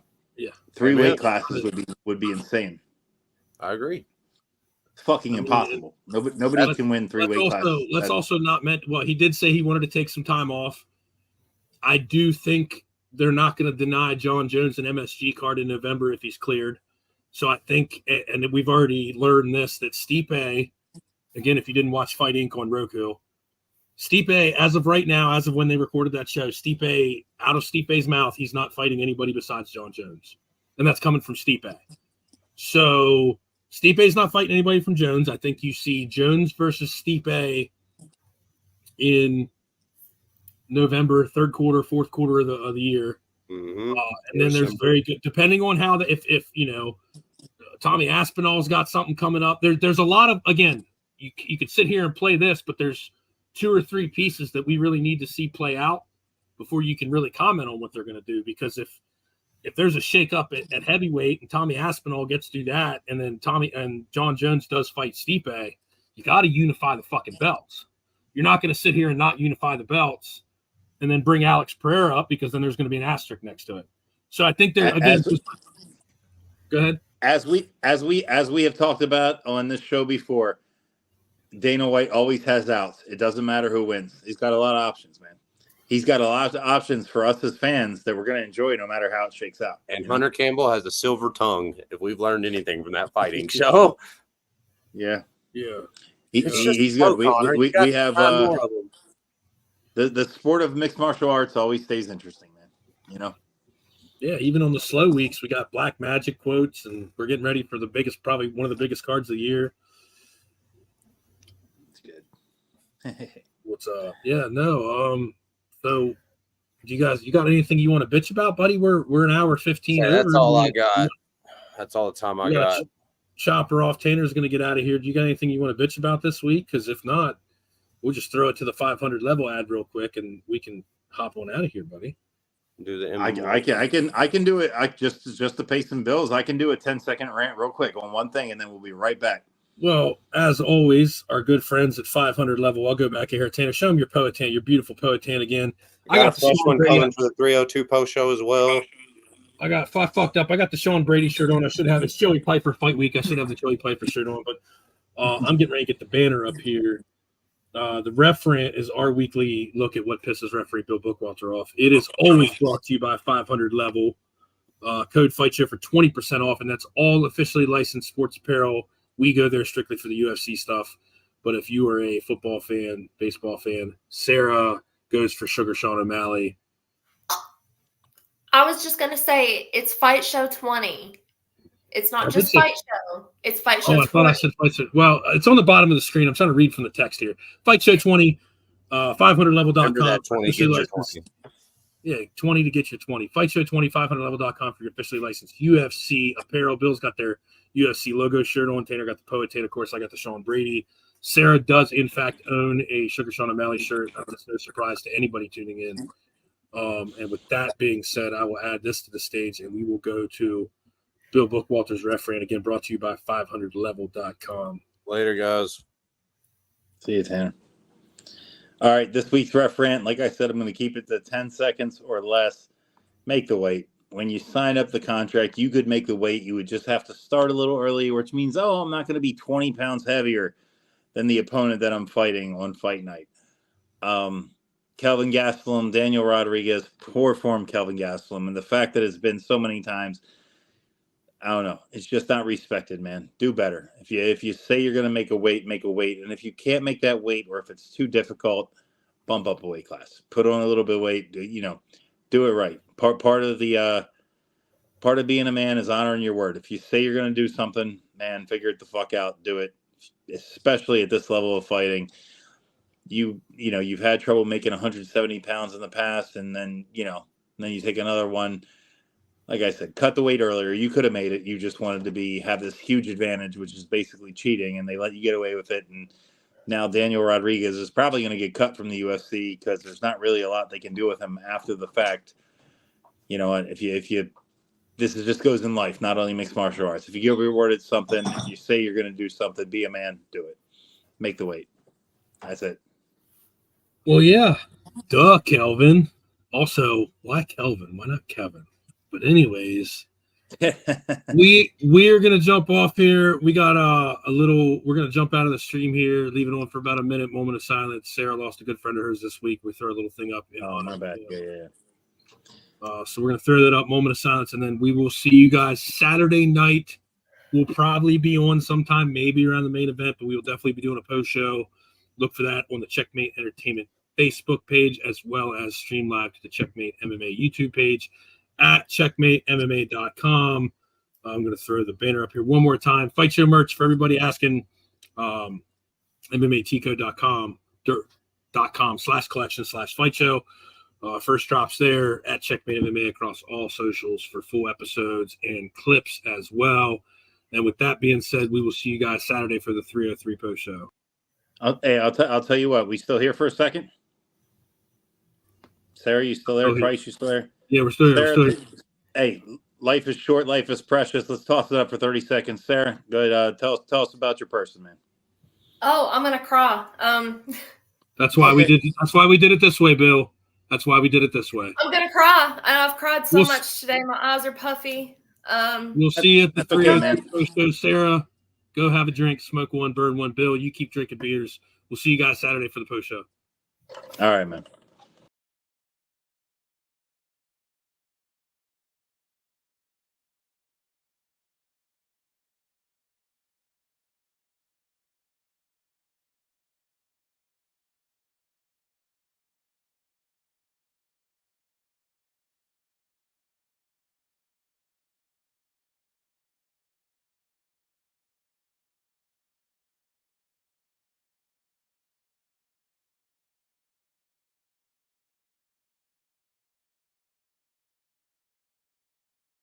3 weight classes would be insane. I agree. It's fucking impossible. Nobody can win 3 weight classes. Let's also not he did say he wanted to take some time off. I do think they're not going to deny John Jones an MSG card in November if he's cleared. So I think, and we've already learned this, that Stipe, again, if you didn't watch Fight Inc. on Roku, Stipe, as of right now, as of when they recorded that show, Stipe, out of Stipe's mouth, he's not fighting anybody besides John Jones. And that's coming from Stipe. So Stipe's not fighting anybody from Jones. I think you see Jones versus Stipe in November, third quarter, fourth quarter of the year. Mm-hmm. And then there's very good, depending on how if Tommy Aspinall's got something coming up. There's a lot of, again, you could sit here and play this, but there's 2 or 3 pieces that we really need to see play out before you can really comment on what they're going to do. Because if there's a shakeup at heavyweight and Tommy Aspinall gets to do that, and then John Jones does fight Stipe, you got to unify the fucking belts. You're not going to sit here and not unify the belts and then bring Alex Pereira up, because then there's going to be an asterisk next to it. So I think they're go ahead. As we have talked about on this show before, Dana White always has outs. It doesn't matter who wins. He's got a lot of options, man. He's got a lot of options for us as fans that we're going to enjoy no matter how it shakes out. And Hunter Campbell has a silver tongue, if we've learned anything from that fighting show. Yeah. He's good. We have the sport of mixed martial arts always stays interesting, man. Yeah, even on the slow weeks, we got Black Magic quotes, and we're getting ready for probably one of the biggest cards of the year. It's good. What's so you got anything you want to bitch about, buddy? We're an hour 15. Yeah, that's all I got. That's all the time I got. Chopper off. Tanner's going to get out of here. Do you got anything you want to bitch about this week? Because if not, we'll just throw it to the 500 level ad real quick, and we can hop on out of here, buddy. Do the I can do it. I just to pay some bills. I can do a 10-second rant real quick on one thing, and then we'll be right back. Well, as always, our good friends at 500 level. I'll go back here, Tanner. Show them your Poetan, your beautiful Poetan again. I got the fresh one coming for the 302 post show as well. I fucked up. I got the Sean Brady shirt on. I should have it's Joey Piper fight week. I should have the Joey Piper shirt on, but I'm getting ready to get the banner up here. The Ref Rant is our weekly look at what pisses referee Bill Bookwalter off. It is always brought to you by 500 Level. Code FightShow for 20% off, and that's all officially licensed sports apparel. We go there strictly for the UFC stuff. But if you are a football fan, baseball fan, Sarah goes for Sugar Sean O'Malley. I was just going to say, it's Fight Show 20. It's not just Fight Show. It's Fight Show 20. I thought I said Fight Show. Well, it's on the bottom of the screen. I'm trying to read from the text here. Fight Show 20, 500level.com. Yeah, 20 to get you 20. Fight Show 20, 500level.com for your officially licensed UFC apparel. Bill's got their UFC logo shirt on. Tanner got the Poetate. Of course, I got the Sean Brady. Sarah does, in fact, own a Sugar Sean O'Malley shirt. That's no surprise to anybody tuning in. And with that being said, I will add this to the stage, and we will go to Bill Bookwalter's Ref Rant, again brought to you by 500level.com. Later, guys. See you, Tanner. All right, this week's Ref Rant, like I said, I'm going to keep it to 10 seconds or less. Make the weight. When you sign up the contract, you could make the weight. You would just have to start a little early, which means, I'm not going to be 20 pounds heavier than the opponent that I'm fighting on fight night. Kelvin Gastelum, Daniel Rodriguez, poor form Kelvin Gastelum, and the fact that it's been so many times, I don't know. It's just not respected, man. Do better. If you say you're going to make a weight, make a weight. And if you can't make that weight, or if it's too difficult, bump up a weight class. Put on a little bit of weight. Do it right. Part of being a man is honoring your word. If you say you're going to do something, man, figure it the fuck out. Do it. Especially at this level of fighting. You've had trouble making 170 pounds in the past, and then you take another one. Like I said, cut the weight earlier. You could have made it. You just wanted to have this huge advantage, which is basically cheating, and they let you get away with it. And now Daniel Rodriguez is probably going to get cut from the UFC because there's not really a lot they can do with him after the fact. You know, if you this just goes in life, not only mixed martial arts. If you get rewarded something, if you say you're going to do something, be a man, do it. Make the weight. That's it. Well, yeah. Duh, Kelvin. Also, why Kelvin? Why not Kevin? But anyways, we're gonna jump off here. We got we're gonna jump out of the stream here, leave it on for about a minute, moment of silence. Sarah lost a good friend of hers this week. We throw a little thing up. My bad. Yeah. So we're gonna throw that up, moment of silence, and then we will see you guys Saturday night. We'll probably be on sometime, maybe around the main event, but we will definitely be doing a post show. Look for that on the Checkmate Entertainment Facebook page, as well as stream live to the Checkmate MMA YouTube page at checkmatemma.com. I'm going to throw the banner up here one more time. Fight Show merch for everybody asking. MMATco.com/collection/Fight Show. First drops there at Checkmate MMA across all socials for full episodes and clips as well. And with that being said, we will see you guys Saturday for the 303 post show. I'll tell you what. We still here for a second? Sarah, you still there? Price, you still there? Yeah, we're still here. Hey, life is short. Life is precious. Let's toss it up for 30 seconds. Sarah, go ahead. Tell us about your person, man. Oh, I'm gonna cry. That's why we did. That's why we did it this way, Bill. That's why we did it this way. I'm gonna cry. I've cried so much today. My eyes are puffy. We'll see you at the 303 post show. Sarah, go have a drink, smoke one, burn one. Bill, you keep drinking beers. We'll see you guys Saturday for the post show. All right, man.